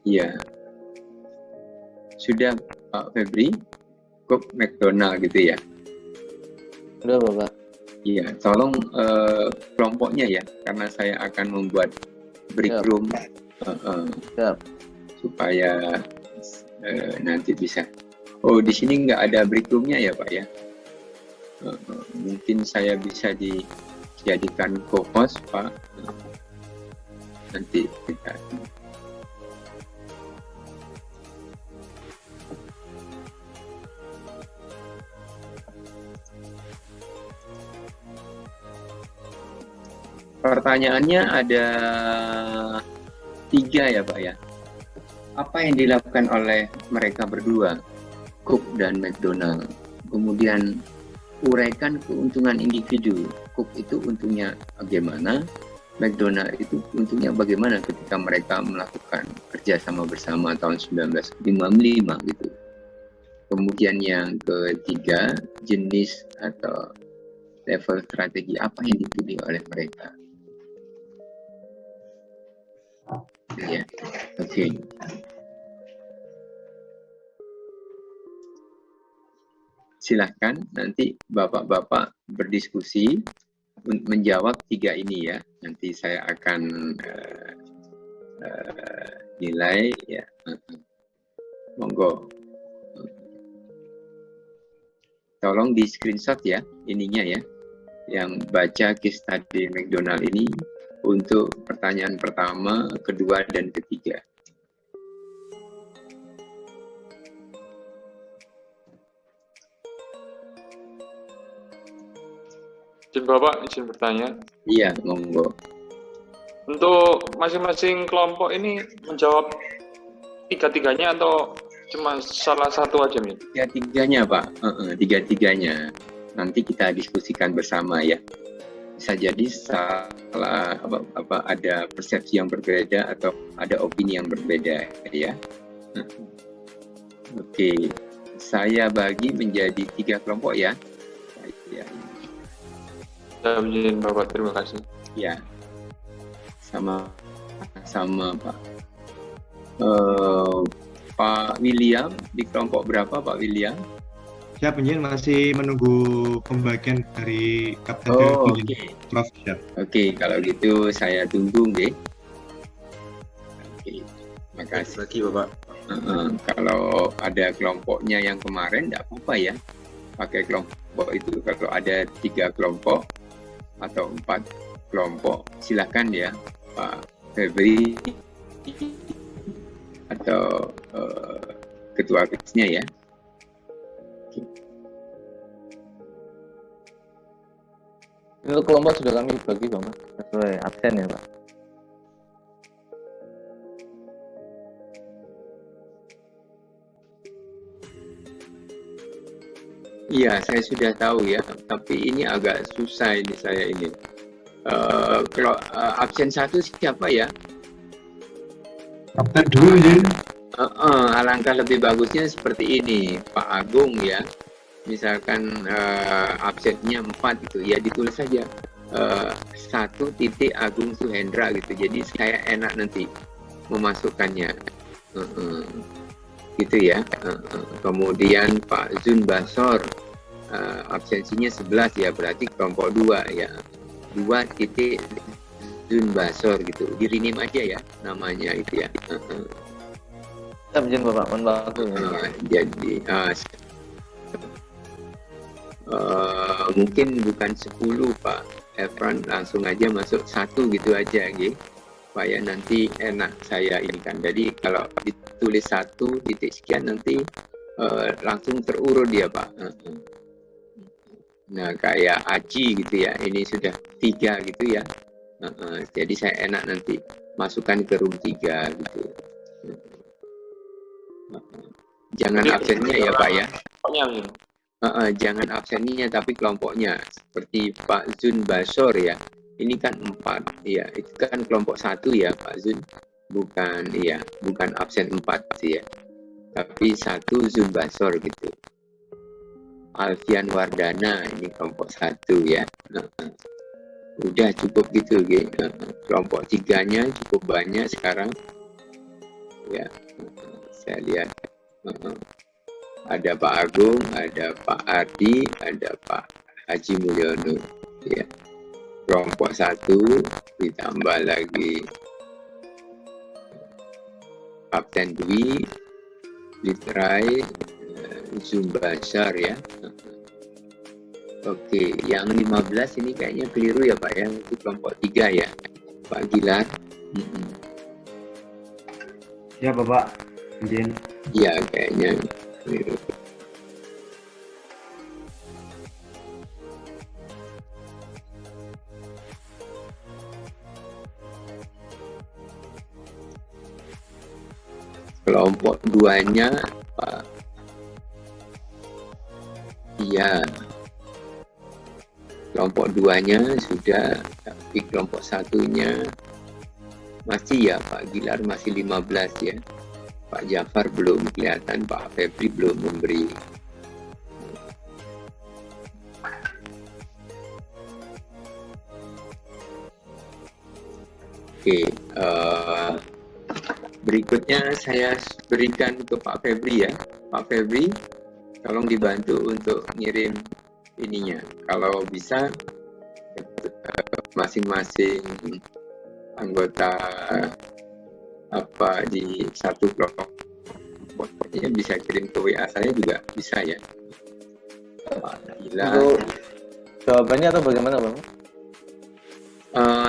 Speaker 1: Iya, sudah Pak Febri, Cook McDonald gitu ya.
Speaker 6: Udah Bapak.
Speaker 1: Iya, tolong kelompoknya ya, karena saya akan membuat break
Speaker 6: Siap.
Speaker 1: room
Speaker 6: Siap.
Speaker 1: supaya nanti bisa. Oh, di sini nggak ada break roomnya ya Pak ya? Mungkin saya bisa dijadikan co-host Pak. Nanti kita. Pertanyaannya ada 3 ya Pak ya. Apa yang dilakukan oleh mereka berdua, Cook dan McDonald? Kemudian uraikan keuntungan individu. Cook itu untungnya bagaimana, McDonald itu untungnya bagaimana ketika mereka melakukan kerjasama bersama tahun 1955 gitu. Kemudian yang ketiga, jenis atau level strategi apa yang dipilih oleh mereka. Ya, oke. Silahkan nanti bapak-bapak berdiskusi menjawab 3 ini ya. Nanti saya akan nilai ya. Monggo. Tolong di screenshot ya ininya ya. Yang baca case study McDonald ini untuk pertanyaan pertama, kedua, dan ketiga.
Speaker 7: Izin Bapak, izin bertanya.
Speaker 1: Iya, monggo.
Speaker 7: Untuk masing-masing kelompok ini menjawab tiga-tiganya atau cuma salah satu aja nih?
Speaker 1: Tiga-tiganya Pak, tiga-tiganya. Nanti kita diskusikan bersama ya. Bisa jadi salah ada persepsi yang berbeda atau ada opini yang berbeda ya. Oke, saya bagi menjadi 3 kelompok ya. Ya.
Speaker 7: Ya, izin Bapak, terima kasih.
Speaker 1: Ya, sama Pak. Pak William di kelompok berapa Pak William?
Speaker 8: Siap, Penjen masih menunggu pembagian dari Kapten
Speaker 1: Oke.
Speaker 8: Prof. Siap.
Speaker 1: Oke, kalau gitu saya tunggu deh. Oke, makasih.
Speaker 3: Lagi Bapak.
Speaker 1: Kalau ada kelompoknya yang kemarin, tidak apa-apa ya. Pakai kelompok itu. Kalau ada 3 kelompok atau 4 kelompok, silakan ya Pak Febri atau ketua kelasnya ya.
Speaker 6: Untuk kelompok sudah kami bagi Bapak. Sesuai absen ya Pak.
Speaker 1: Iya, saya sudah tahu ya. Tapi ini agak susah ini saya ini. Kalau absen 1 siapa ya?
Speaker 8: Kapten dulu, Penjen.
Speaker 1: Alangkah lebih bagusnya seperti ini, Pak Agung ya. Misalkan absennya 4 gitu, ya ditulis saja 1 Agung Suhendra gitu. Jadi saya enak nanti memasukkannya. Gitu ya. Kemudian Pak Zun Basor absensinya 11 ya, berarti kelompok 2 ya. 2 Zun Basor gitu. Di rename aja ya namanya itu ya.
Speaker 6: Siap, izin Bapak, mohon waktu.
Speaker 1: Jadi mungkin bukan 10 Pak Efran, langsung aja masuk 1 gitu aja gitu, supaya nanti enak saya ini kan. Jadi kalau ditulis 1 titik sekian nanti langsung terurut dia Pak. Nah kayak Aji gitu ya, ini sudah 3 gitu ya. Jadi saya enak nanti masukkan ke room 3 gitu. Jangan absennya ya Pak ya. Jangan absennya tapi kelompoknya seperti Pak Zun Basor ya. Ini kan 4 ya, itu kan kelompok 1 ya Pak Zun. Bukan absen 4 sih ya. Tapi 1 Zun Basor gitu. Alfian Wardana ini kelompok 1 ya. Udah cukup gitu gitu. Kelompok 3-nya cukup banyak sekarang.
Speaker 9: ya. Saya lihat ada Pak Agung, ada Pak Ardi, ada Pak Haji Mulyono, ya. Kelompok 1 ditambah lagi Kapten Dwi, Litrai, Zumbasar, ya. Oke, yang 15 ini kayaknya keliru ya Pak ya, itu kelompok 3 ya, Pak Gilar.
Speaker 2: Ya Bapak, izin.
Speaker 9: Iya, kayaknya keliru. Kelompok 2-nya Pak. Iya. Kelompok 2-nya sudah, tapi kelompok 1-nya masih ya Pak Gilar masih 15 ya. Pak Jafar belum kelihatan, Pak Febri belum memberi. Oke, berikutnya saya berikan ke Pak Febri ya. Pak Febri, tolong dibantu untuk ngirim ininya. Kalau bisa masing-masing anggota apa di satu kelompoknya bisa kirim ke WA saya juga bisa ya. Pak Gila.
Speaker 6: Untuk jawabannya atau bagaimana Bang?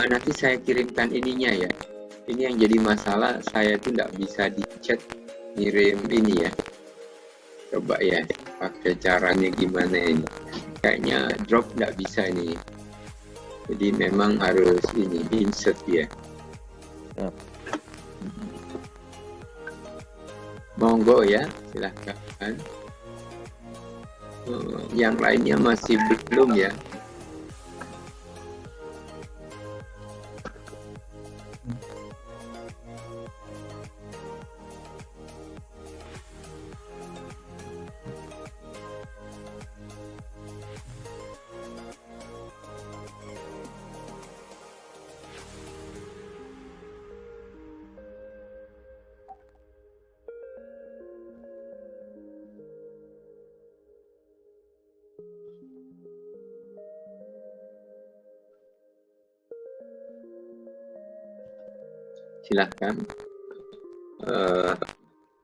Speaker 9: Nanti saya kirimkan ininya ya. Ini yang jadi masalah, saya tuh nggak bisa di chat ngirim ini ya. Coba ya, pakai caranya gimana ini. Kayaknya drop nggak bisa ini. Jadi memang harus ini, insert ya. Monggo ya, silahkan. Yang lainnya masih belum ya. Silahkan.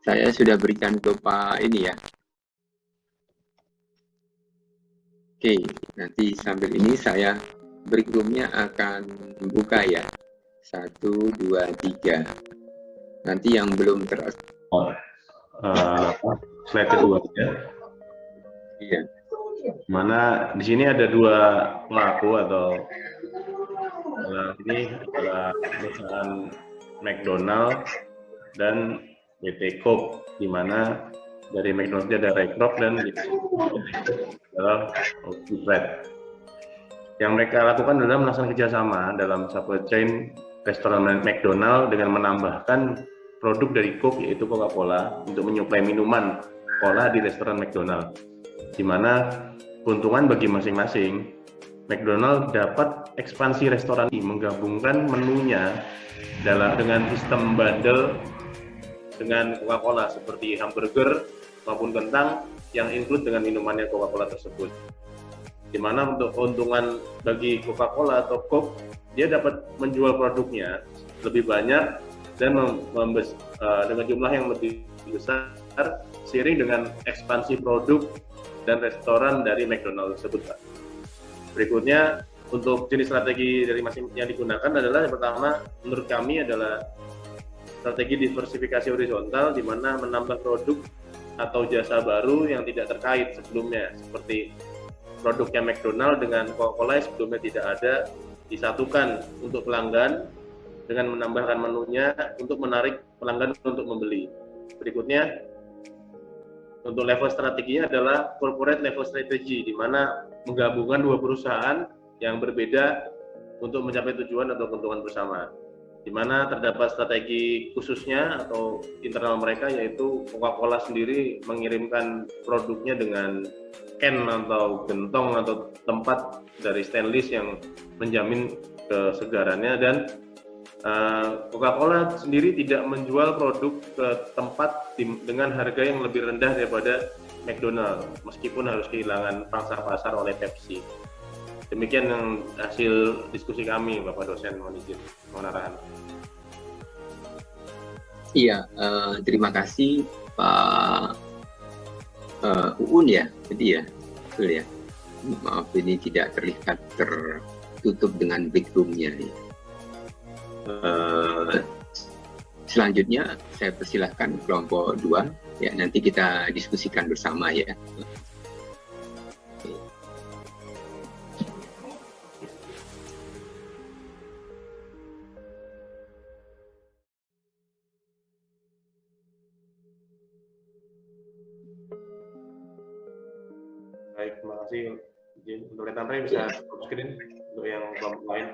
Speaker 9: Saya sudah berikan ke Pak ini ya. Oke, nanti sambil ini saya break room-nya akan buka ya. 1, 2, 3. Nanti yang belum
Speaker 4: Slide kedua ya.
Speaker 9: Iya.
Speaker 4: Mana di sini ada 2 pelaku atau ini adalah perusahaan McDonald dan PT Coke, di mana dari McDonald ada Recrock dan adalah Outlet. Yang mereka lakukan adalah melaksanakan kerjasama dalam supply chain restoran McDonald dengan menambahkan produk dari Coke yaitu Coca-Cola untuk menyuplai minuman cola di restoran McDonald, di mana keuntungan bagi masing-masing. McDonald dapat ekspansi restoran ini menggabungkan menunya dengan sistem bundle dengan Coca-Cola seperti hamburger maupun kentang yang include dengan minumannya Coca-Cola tersebut. Di mana untuk keuntungan bagi Coca-Cola atau Coke, dia dapat menjual produknya lebih banyak dan dengan jumlah yang lebih besar seiring dengan ekspansi produk dan restoran dari McDonald tersebut. Berikutnya, untuk jenis strategi dari masing yang digunakan adalah yang pertama menurut kami adalah strategi diversifikasi horizontal, di mana menambah produk atau jasa baru yang tidak terkait sebelumnya, seperti produknya McDonald dengan Coca-Cola sebelumnya tidak ada, disatukan untuk pelanggan dengan menambahkan menunya untuk menarik pelanggan untuk membeli. Berikutnya, untuk level strateginya adalah corporate level strategy, di mana menggabungkan 2 perusahaan yang berbeda untuk mencapai tujuan atau keuntungan bersama. Di mana terdapat strategi khususnya atau internal mereka, yaitu Coca-Cola sendiri mengirimkan produknya dengan can atau gentong atau tempat dari stainless yang menjamin kesegarannya, dan Coca-Cola sendiri tidak menjual produk ke tempat dengan harga yang lebih rendah daripada McDonald, meskipun harus kehilangan pangsa pasar oleh Pepsi. Demikian yang hasil diskusi kami, Bapak dosen, mohon izin, mohon arahan.
Speaker 9: Iya, terima kasih Pak Uun ya, jadi ya, betul ya. Maaf ini tidak terlihat tertutup dengan background-nya. Ya. Selanjutnya saya persilahkan kelompok 2 ya, nanti kita diskusikan bersama ya.
Speaker 4: Baik, terima kasih. Izin untuk Retan bisa stop screen untuk yang kelompok lain.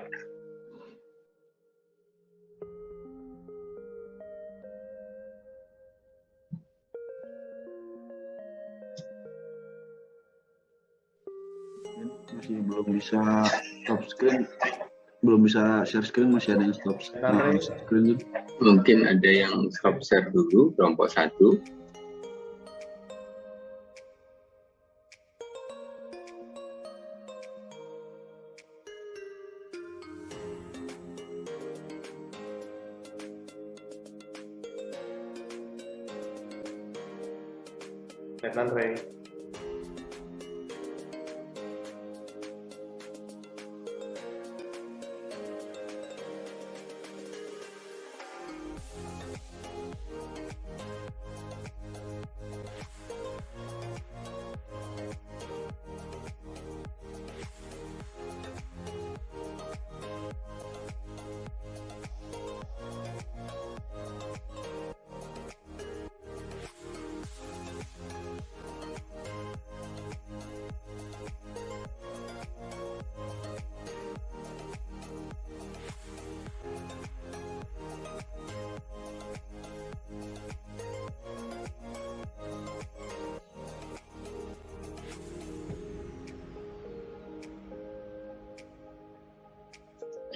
Speaker 3: Masih belum bisa stop screen, belum bisa share screen, masih ada yang stop screen.
Speaker 9: Mungkin ada yang stop share dulu, kelompok 1.
Speaker 4: Retan Ray.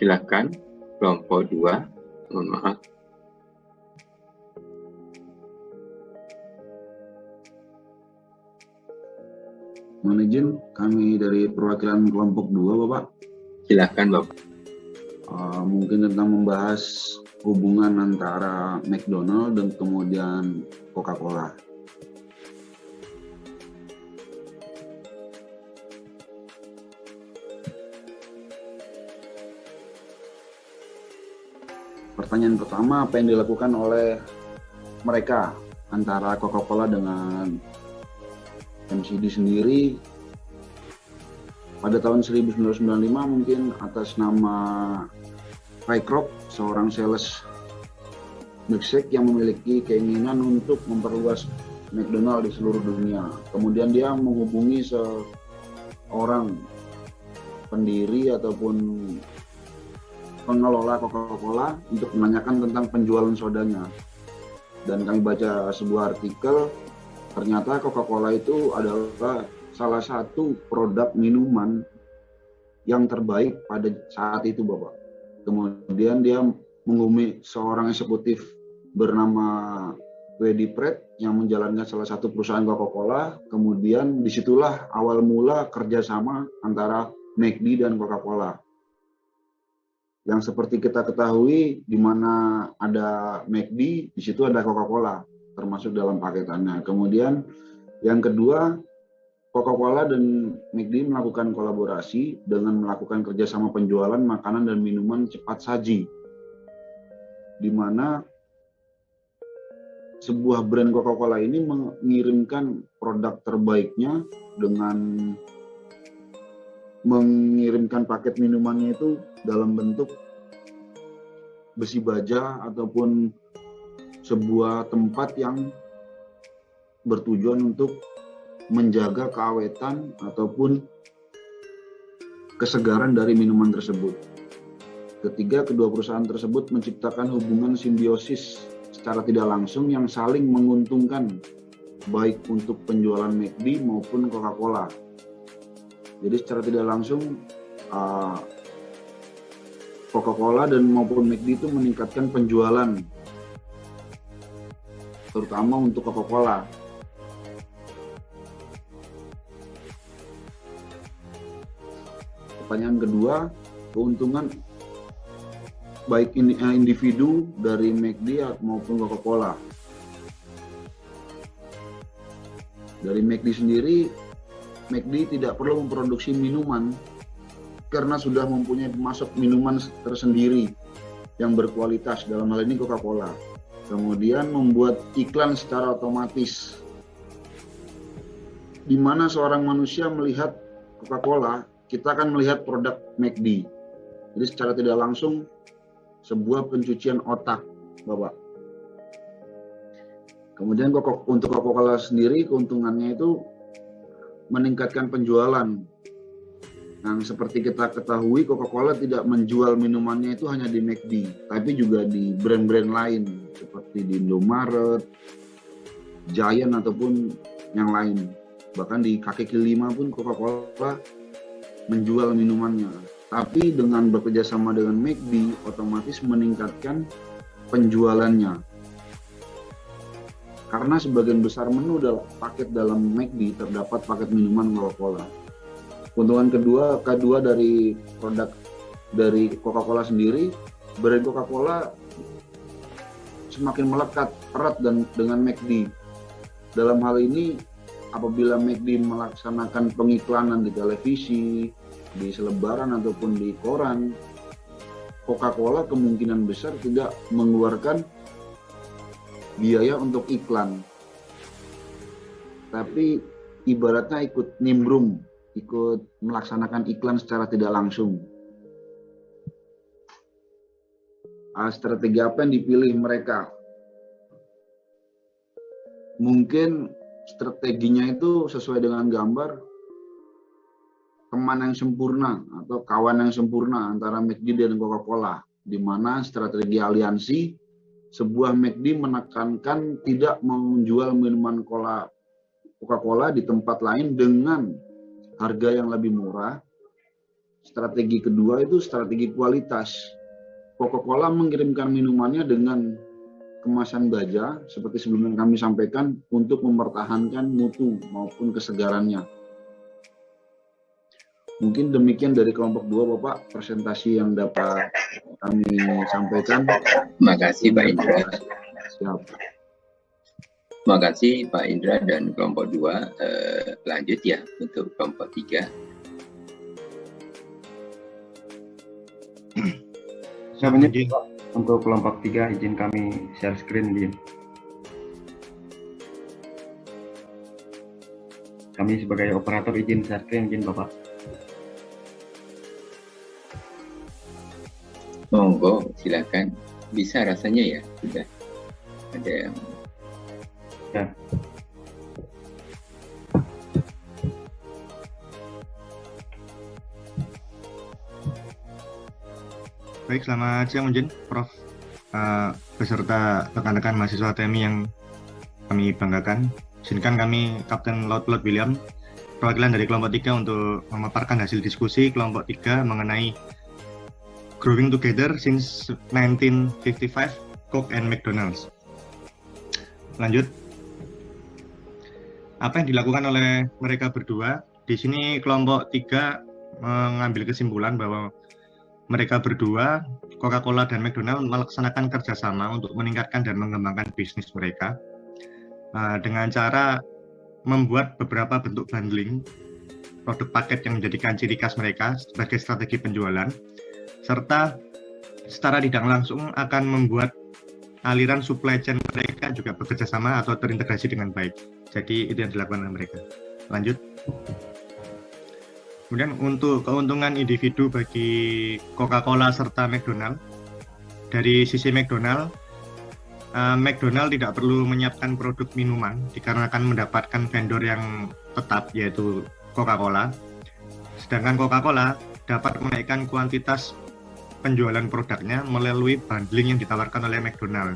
Speaker 9: Silakan kelompok 2, mohon maaf.
Speaker 3: Mohon izin, kami dari perwakilan kelompok 2, Bapak.
Speaker 9: Silakan Bapak.
Speaker 3: Mungkin tentang membahas hubungan antara McDonald dan kemudian Coca-Cola. Pertanyaan pertama, apa yang dilakukan oleh mereka antara Coca-Cola dengan McD sendiri pada tahun 1995 mungkin atas nama Rycroft, seorang sales milkshake yang memiliki keinginan untuk memperluas McDonald di seluruh dunia. Kemudian dia menghubungi seorang pendiri ataupun pengelola Coca-Cola untuk menanyakan tentang penjualan sodanya. Dan kami baca sebuah artikel, ternyata Coca-Cola itu adalah salah satu produk minuman yang terbaik pada saat itu, Bapak. Kemudian dia menghubungi seorang eksekutif bernama Weddy Pratt yang menjalankan salah satu perusahaan Coca-Cola. Kemudian disitulah awal mula kerjasama antara McD dan Coca-Cola. Yang seperti kita ketahui, di mana ada McD, di situ ada Coca-Cola, termasuk dalam paketannya. Kemudian yang kedua, Coca-Cola dan McD melakukan kolaborasi dengan melakukan kerjasama penjualan makanan dan minuman cepat saji, di mana sebuah brand Coca-Cola ini mengirimkan produk terbaiknya dengan mengirimkan paket minumannya itu dalam bentuk besi baja ataupun sebuah tempat yang bertujuan untuk menjaga keawetan ataupun kesegaran dari minuman tersebut. Ketiga, kedua perusahaan tersebut menciptakan hubungan simbiosis secara tidak langsung yang saling menguntungkan baik untuk penjualan McD maupun Coca-Cola. Jadi secara tidak langsung Coca-Cola dan maupun McD itu meningkatkan penjualan, terutama untuk Coca-Cola. Pertanyaan kedua, keuntungan baik individu dari McD maupun Coca-Cola. Dari McD sendiri, McD tidak perlu memproduksi minuman karena sudah mempunyai pemasok minuman tersendiri yang berkualitas, dalam hal ini Coca-Cola. Kemudian membuat iklan secara otomatis, di mana seorang manusia melihat Coca-Cola, kita akan melihat produk McD. Jadi secara tidak langsung sebuah pencucian otak, Bapak. Kemudian untuk Coca-Cola sendiri, keuntungannya itu meningkatkan penjualan. Nah, seperti kita ketahui, Coca-Cola tidak menjual minumannya itu hanya di McD, tapi juga di brand-brand lain seperti di Indomaret, Giant ataupun yang lain. Bahkan di kaki 5 pun Coca-Cola menjual minumannya. Tapi dengan bekerjasama dengan McD, otomatis meningkatkan penjualannya. Karena sebagian besar menu paket dalam McD terdapat paket minuman Coca-Cola. Keuntungan kedua dari produk dari Coca-Cola sendiri, brand Coca-Cola semakin melekat erat dengan McD. Dalam hal ini, apabila McD melaksanakan pengiklanan di televisi, di selebaran ataupun di koran, Coca-Cola kemungkinan besar tidak mengeluarkan biaya untuk iklan. Tapi ibaratnya ikut nimbrung, ikut melaksanakan iklan secara tidak langsung. Strategi apa yang dipilih mereka? Mungkin strateginya itu sesuai dengan gambar teman yang sempurna atau kawan yang sempurna antara McD dan Coca-Cola, di mana strategi aliansi sebuah McD menekankan tidak menjual minuman Coca-Cola di tempat lain dengan harga yang lebih murah. Strategi kedua itu strategi kualitas. Coca-Cola mengirimkan minumannya dengan kemasan baja seperti sebelumnya kami sampaikan untuk mempertahankan mutu maupun kesegarannya. Mungkin demikian dari kelompok 2, Bapak, presentasi yang dapat kami sampaikan.
Speaker 1: Terima kasih Pak Indra.
Speaker 3: Siap.
Speaker 1: Terima kasih Pak Indra dan kelompok 2. Lanjut ya untuk kelompok 3.
Speaker 2: Saya menyebut untuk kelompok 3, izin kami share screen, izin. Kami sebagai operator izin share screen, izin Bapak.
Speaker 1: Monggo, silakan. Bisa rasanya ya, sudah ada yang.
Speaker 2: Ya.
Speaker 8: Baik, selamat siang Unjin, Prof. Beserta rekan-rekan mahasiswa TMI yang kami banggakan. Izinkan kami Kapten Laut William, perwakilan dari kelompok 3 untuk memaparkan hasil diskusi kelompok 3 mengenai Growing Together since 1955, Coke and McDonald's. Lanjut. Apa yang dilakukan oleh mereka berdua? Di sini kelompok 3 mengambil kesimpulan bahwa mereka berdua, Coca-Cola dan McDonald, melaksanakan kerjasama untuk meningkatkan dan mengembangkan bisnis mereka dengan cara membuat beberapa bentuk bundling produk paket yang menjadikan ciri khas mereka sebagai strategi penjualan, serta secara tidak langsung akan membuat aliran supply chain mereka juga bekerja sama atau terintegrasi dengan baik. Jadi itu yang dilakukan oleh mereka. Lanjut. Kemudian untuk keuntungan individu bagi Coca-Cola serta McDonald. Dari sisi McDonald tidak perlu menyiapkan produk minuman dikarenakan mendapatkan vendor yang tetap, yaitu Coca-Cola. Sedangkan Coca-Cola dapat menaikkan kuantitas penjualan produknya melalui bundling yang ditawarkan oleh McDonald,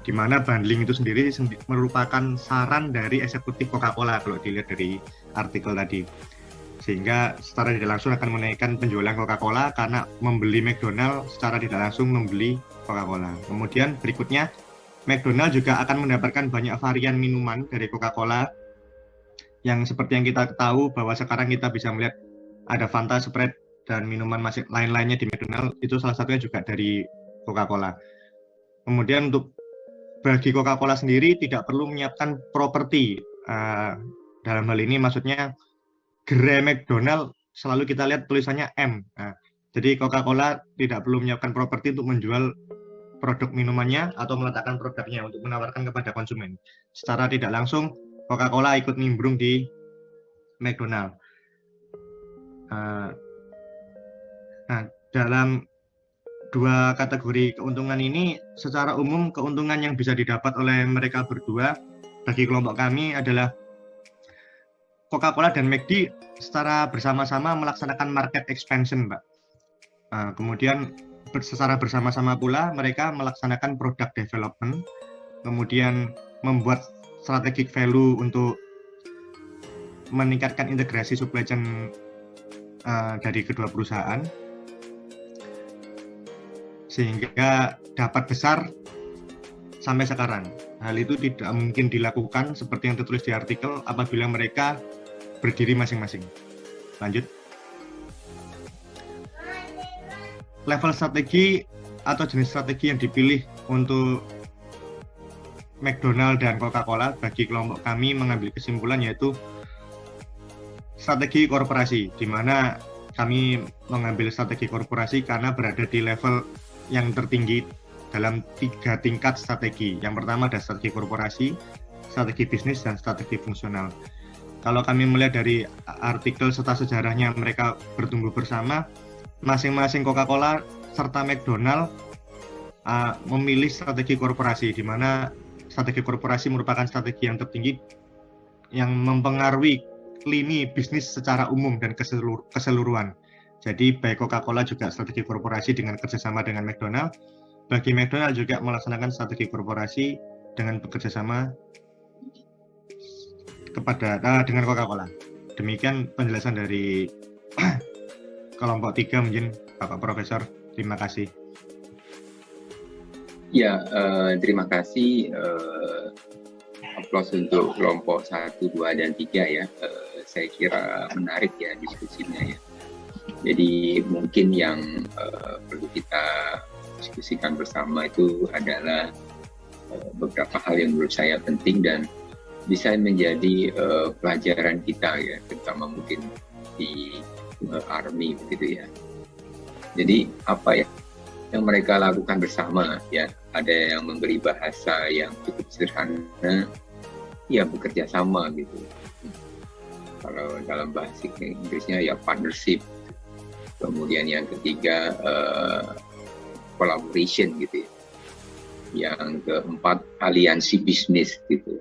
Speaker 8: di mana bundling itu sendiri merupakan saran dari eksekutif Coca-Cola kalau dilihat dari artikel tadi. sehingga secara tidak langsung akan menaikkan penjualan Coca-Cola karena membeli McDonald secara tidak langsung membeli Coca-Cola. Kemudian berikutnya, McDonald juga akan mendapatkan banyak varian minuman dari Coca-Cola yang seperti yang kita tahu bahwa sekarang kita bisa melihat ada Fanta, Sprite, dan minuman masih lain-lainnya di McDonald, itu salah satunya juga dari Coca-Cola. Kemudian untuk bagi Coca-Cola sendiri tidak perlu menyiapkan properti. Dalam hal ini maksudnya gerai McDonald selalu kita lihat tulisannya M. Jadi Coca-Cola tidak perlu menyiapkan properti untuk menjual produk minumannya atau meletakkan produknya untuk menawarkan kepada konsumen. Secara tidak langsung Coca-Cola ikut nimbrung di McDonald. Nah, dalam dua kategori keuntungan ini, secara umum keuntungan yang bisa didapat oleh mereka berdua bagi kelompok kami adalah Coca-Cola dan McD secara bersama-sama melaksanakan market expansion, Pak. Kemudian secara bersama-sama pula mereka melaksanakan product development, kemudian membuat strategic value untuk meningkatkan integrasi supply chain dari kedua perusahaan, sehingga dapat besar sampai sekarang. Hal itu tidak mungkin dilakukan seperti yang tertulis di artikel apabila mereka berdiri masing-masing. Lanjut. Level strategi atau jenis strategi yang dipilih untuk McDonald dan Coca-Cola bagi kelompok kami mengambil kesimpulan yaitu strategi korporasi, di mana kami mengambil strategi korporasi karena berada di level yang tertinggi dalam 3 tingkat strategi. Yang pertama ada strategi korporasi, strategi bisnis, dan strategi fungsional. Kalau kami melihat dari artikel serta sejarahnya mereka bertumbuh bersama, masing-masing Coca-Cola serta McDonald memilih strategi korporasi, di mana strategi korporasi merupakan strategi yang tertinggi yang mempengaruhi lini bisnis secara umum dan keseluruhan. Jadi baik Coca-Cola juga strategi korporasi dengan kerjasama dengan McDonald, bagi McDonald juga melaksanakan strategi korporasi dengan bekerjasama dengan Coca-Cola. Demikian penjelasan dari kelompok 3 mungkin Bapak Profesor. Terima kasih.
Speaker 9: Ya, terima kasih. Aplaus untuk kelompok 1, 2, dan 3 ya. Saya kira menarik ya diskusinya ya. Jadi mungkin yang perlu kita diskusikan bersama itu adalah beberapa hal yang menurut saya penting dan bisa menjadi pelajaran kita ya, terutama mungkin di Army begitu ya. Jadi apa ya yang mereka lakukan bersama ya, ada yang memberi bahasa yang cukup sederhana, ya bekerja sama gitu. Kalau dalam bahasa Inggrisnya ya partnership. Kemudian yang ketiga collaboration gitu ya. Yang keempat aliansi bisnis gitu.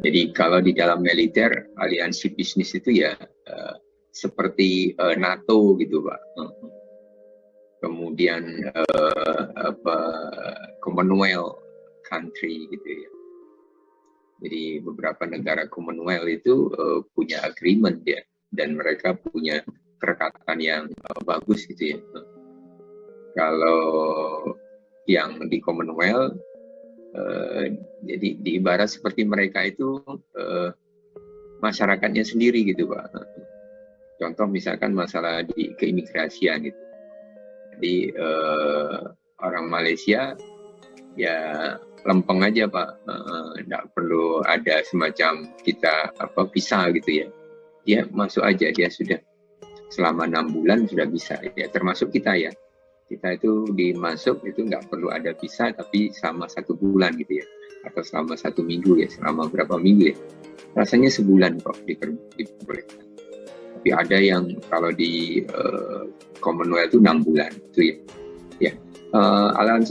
Speaker 9: Jadi kalau di dalam militer aliansi bisnis itu ya seperti NATO gitu Pak. Kemudian Commonwealth country gitu ya. Jadi beberapa negara Commonwealth itu punya agreement ya, dan mereka punya kerekatan yang bagus gitu ya. Kalau yang di Commonwealth, jadi diibarat seperti mereka itu masyarakatnya sendiri gitu Pak. Contoh misalkan masalah di keimigrasian gitu. Jadi orang Malaysia ya lempeng aja Pak, nggak perlu ada semacam kita visa gitu ya. Dia masuk aja, dia sudah selama 6 bulan sudah bisa ya, termasuk kita ya. Kita itu dimasuk itu nggak perlu ada visa, tapi selama 1 bulan gitu ya, atau selama 1 minggu ya, selama berapa minggu ya. Rasanya sebulan kok diperbolehkan. Tapi ada yang kalau di Commonwealth itu 6 bulan itu ya. Ya.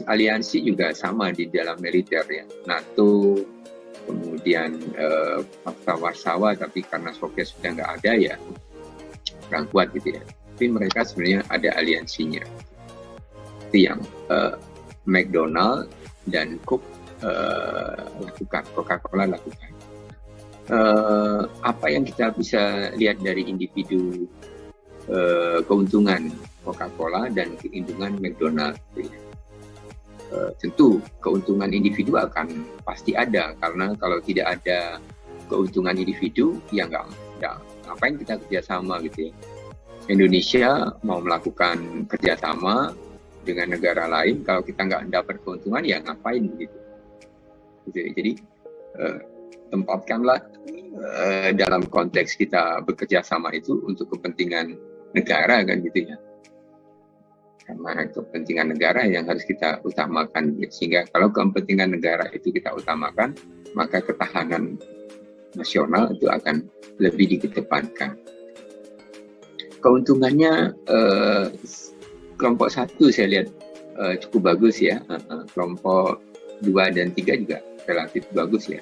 Speaker 9: Aliansi juga sama di dalam militer ya, NATO, kemudian Pakta Warsawa, tapi karena Soviet sudah nggak ada ya kurang kuat gitu ya. Tapi mereka sebenarnya ada aliansinya. Itu yang McDonald dan Coke lakukan, Coca-Cola lakukan. apa yang kita bisa lihat dari individu keuntungan Coca-Cola dan keuntungan McDonald. Tentu keuntungan individu akan pasti ada, karena kalau tidak ada keuntungan individu ya nggak ngapain kita kerjasama gitu ya. Indonesia mau melakukan kerjasama dengan negara lain, kalau kita nggak dapat keuntungan ya ngapain gitu. Jadi tempatkanlah dalam konteks kita bekerja sama itu untuk kepentingan negara kan gitu ya. Karena kepentingan negara yang harus kita utamakan, sehingga kalau kepentingan negara itu kita utamakan, maka ketahanan nasional itu akan lebih dikedepankan. Keuntungannya kelompok 1 saya lihat cukup bagus ya, kelompok 2 dan 3 juga relatif bagus ya.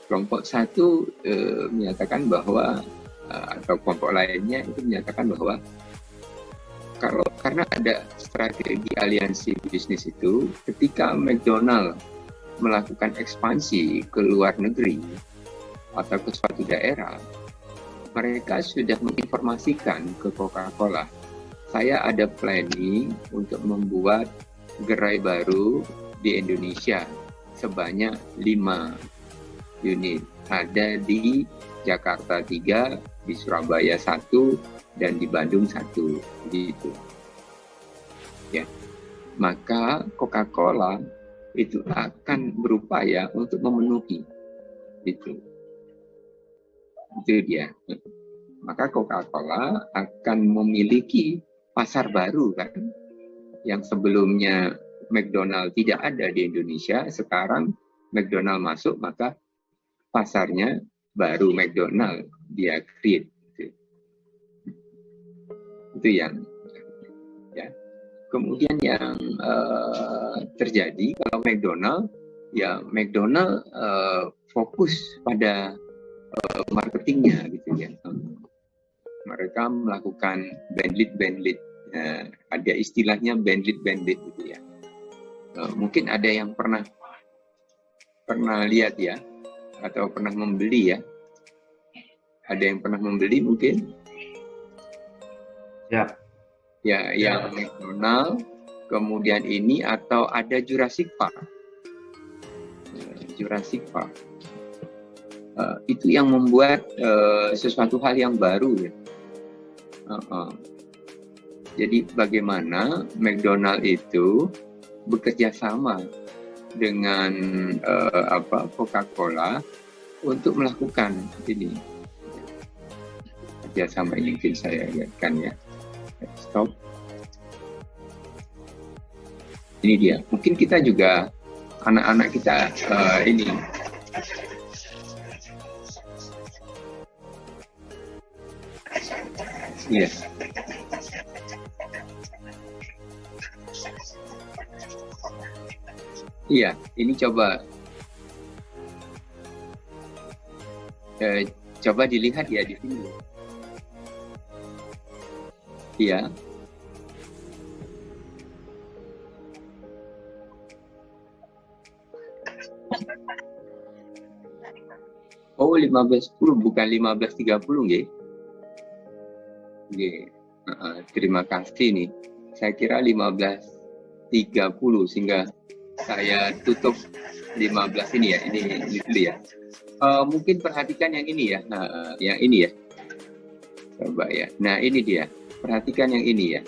Speaker 9: Kelompok 1 menyatakan bahwa atau kelompok lainnya itu menyatakan bahwa karena ada strategi aliansi bisnis itu, ketika McDonald melakukan ekspansi ke luar negeri atau ke suatu daerah, mereka sudah menginformasikan ke Coca-Cola, saya ada planning untuk membuat gerai baru di Indonesia sebanyak 5 unit. Ada di Jakarta 3, di Surabaya 1, dan di Bandung 1 gitu ya. Maka Coca-Cola itu akan berupaya untuk memenuhi itu dia. Maka Coca-Cola akan memiliki pasar baru kan, yang sebelumnya McDonald tidak ada di Indonesia, sekarang McDonald masuk, maka pasarnya baru McDonald dia create. Itu yang ya. Kemudian yang terjadi kalau McDonald fokus pada marketingnya gitu ya. Mereka melakukan bandlit, ada istilahnya bandlit gitu ya. Mungkin ada yang pernah lihat ya, atau pernah membeli ya. Ada yang pernah membeli mungkin? Ya, yang McDonald, kemudian ini, atau ada Jurassic Park. Itu yang membuat sesuatu hal yang baru ya. Jadi bagaimana McDonald itu bekerja sama dengan Coca-Cola untuk melakukan ini. Kerjasama ini mungkin saya lihatkan ya. Stop. Ini dia. Mungkin kita juga, anak-anak kita ini. Iya. Iya, ini coba dilihat ya di sini. Iya. Oh, 15.10 bukan 15.30 nggih. Nggih. Terima kasih nih. Saya kira 15.30 sehingga saya tutup 15 ini ya. Ini dulu ya. Mungkin perhatikan yang ini ya. Yang ini ya. Coba ya. Nah, ini dia. Perhatikan yang ini ya.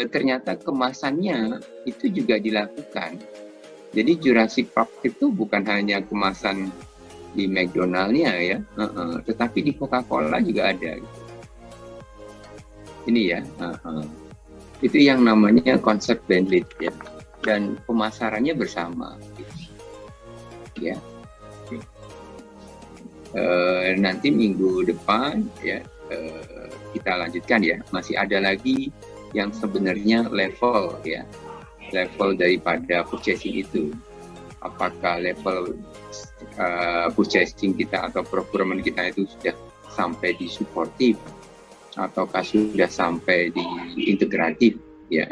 Speaker 9: Ternyata kemasannya itu juga dilakukan. Jadi Jurassic Park itu bukan hanya kemasan di McDonald-nya ya, tetapi di Coca-Cola juga ada. Ini ya. Itu yang namanya konsep bandlit ya. Dan pemasarannya bersama. Ya. Nanti minggu depan ya. Kita lanjutkan ya, masih ada lagi yang sebenarnya level ya, level daripada purchasing itu. Apakah level purchasing kita atau procurement kita itu sudah sampai di supportive ataukah sudah sampai di integratif ya.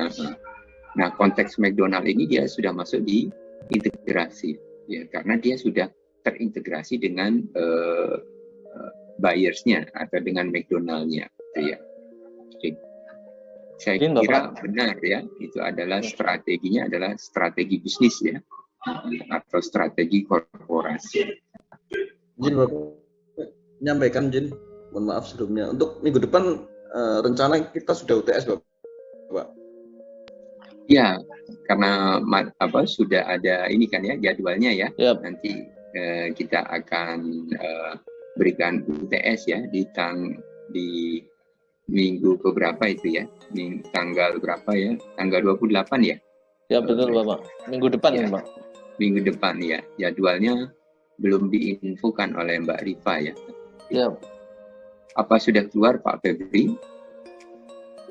Speaker 9: Nah, konteks McDonald ini dia sudah masuk di integrasi ya, karena dia sudah
Speaker 1: terintegrasi dengan buyers-nya atau dengan McDonald-nya, gitu ya. Jadi, saya
Speaker 6: Mungkin,
Speaker 1: kira
Speaker 6: Bapak.
Speaker 1: benar ya, itu adalah strateginya adalah strategi bisnis ya, atau strategi korporasi.
Speaker 10: Izin Bapak menyampaikan, Jin, mohon maaf sebelumnya. Untuk minggu depan rencana kita sudah UTS, Bapak.
Speaker 1: Ya, karena sudah ada ini kan ya jadwalnya ya.
Speaker 6: Yap.
Speaker 1: Nanti kita akan berikan UTS ya di minggu keberapa itu ya? Tanggal berapa ya? Tanggal 28 ya?
Speaker 6: Ya betul Bapak. Minggu depan
Speaker 1: Ya.
Speaker 6: ya Pak.
Speaker 1: Minggu depan ya. Jadwalnya belum diinfokan oleh Mbak Rifa ya.
Speaker 6: Ya.
Speaker 1: Apa sudah keluar Pak Febri?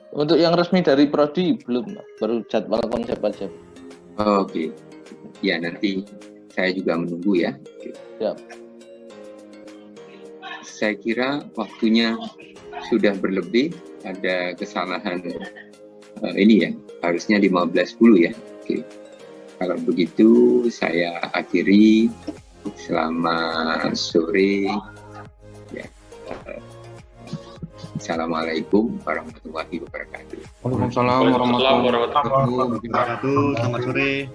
Speaker 6: Untuk yang resmi dari Prodi belum, Pak. Baru jadwal konsep aja.
Speaker 1: Oke. Ya nanti saya juga menunggu ya. Oke.
Speaker 6: Ya.
Speaker 1: Saya kira waktunya sudah berlebih, ada kesalahan ini ya, harusnya 15.10 ya. Oke. Kalau begitu saya akhiri, selamat sore ya. Assalamualaikum warahmatullahi wabarakatuh.
Speaker 7: Waalaikumsalam warahmatullahi wabarakatuh.
Speaker 8: Selamat sore.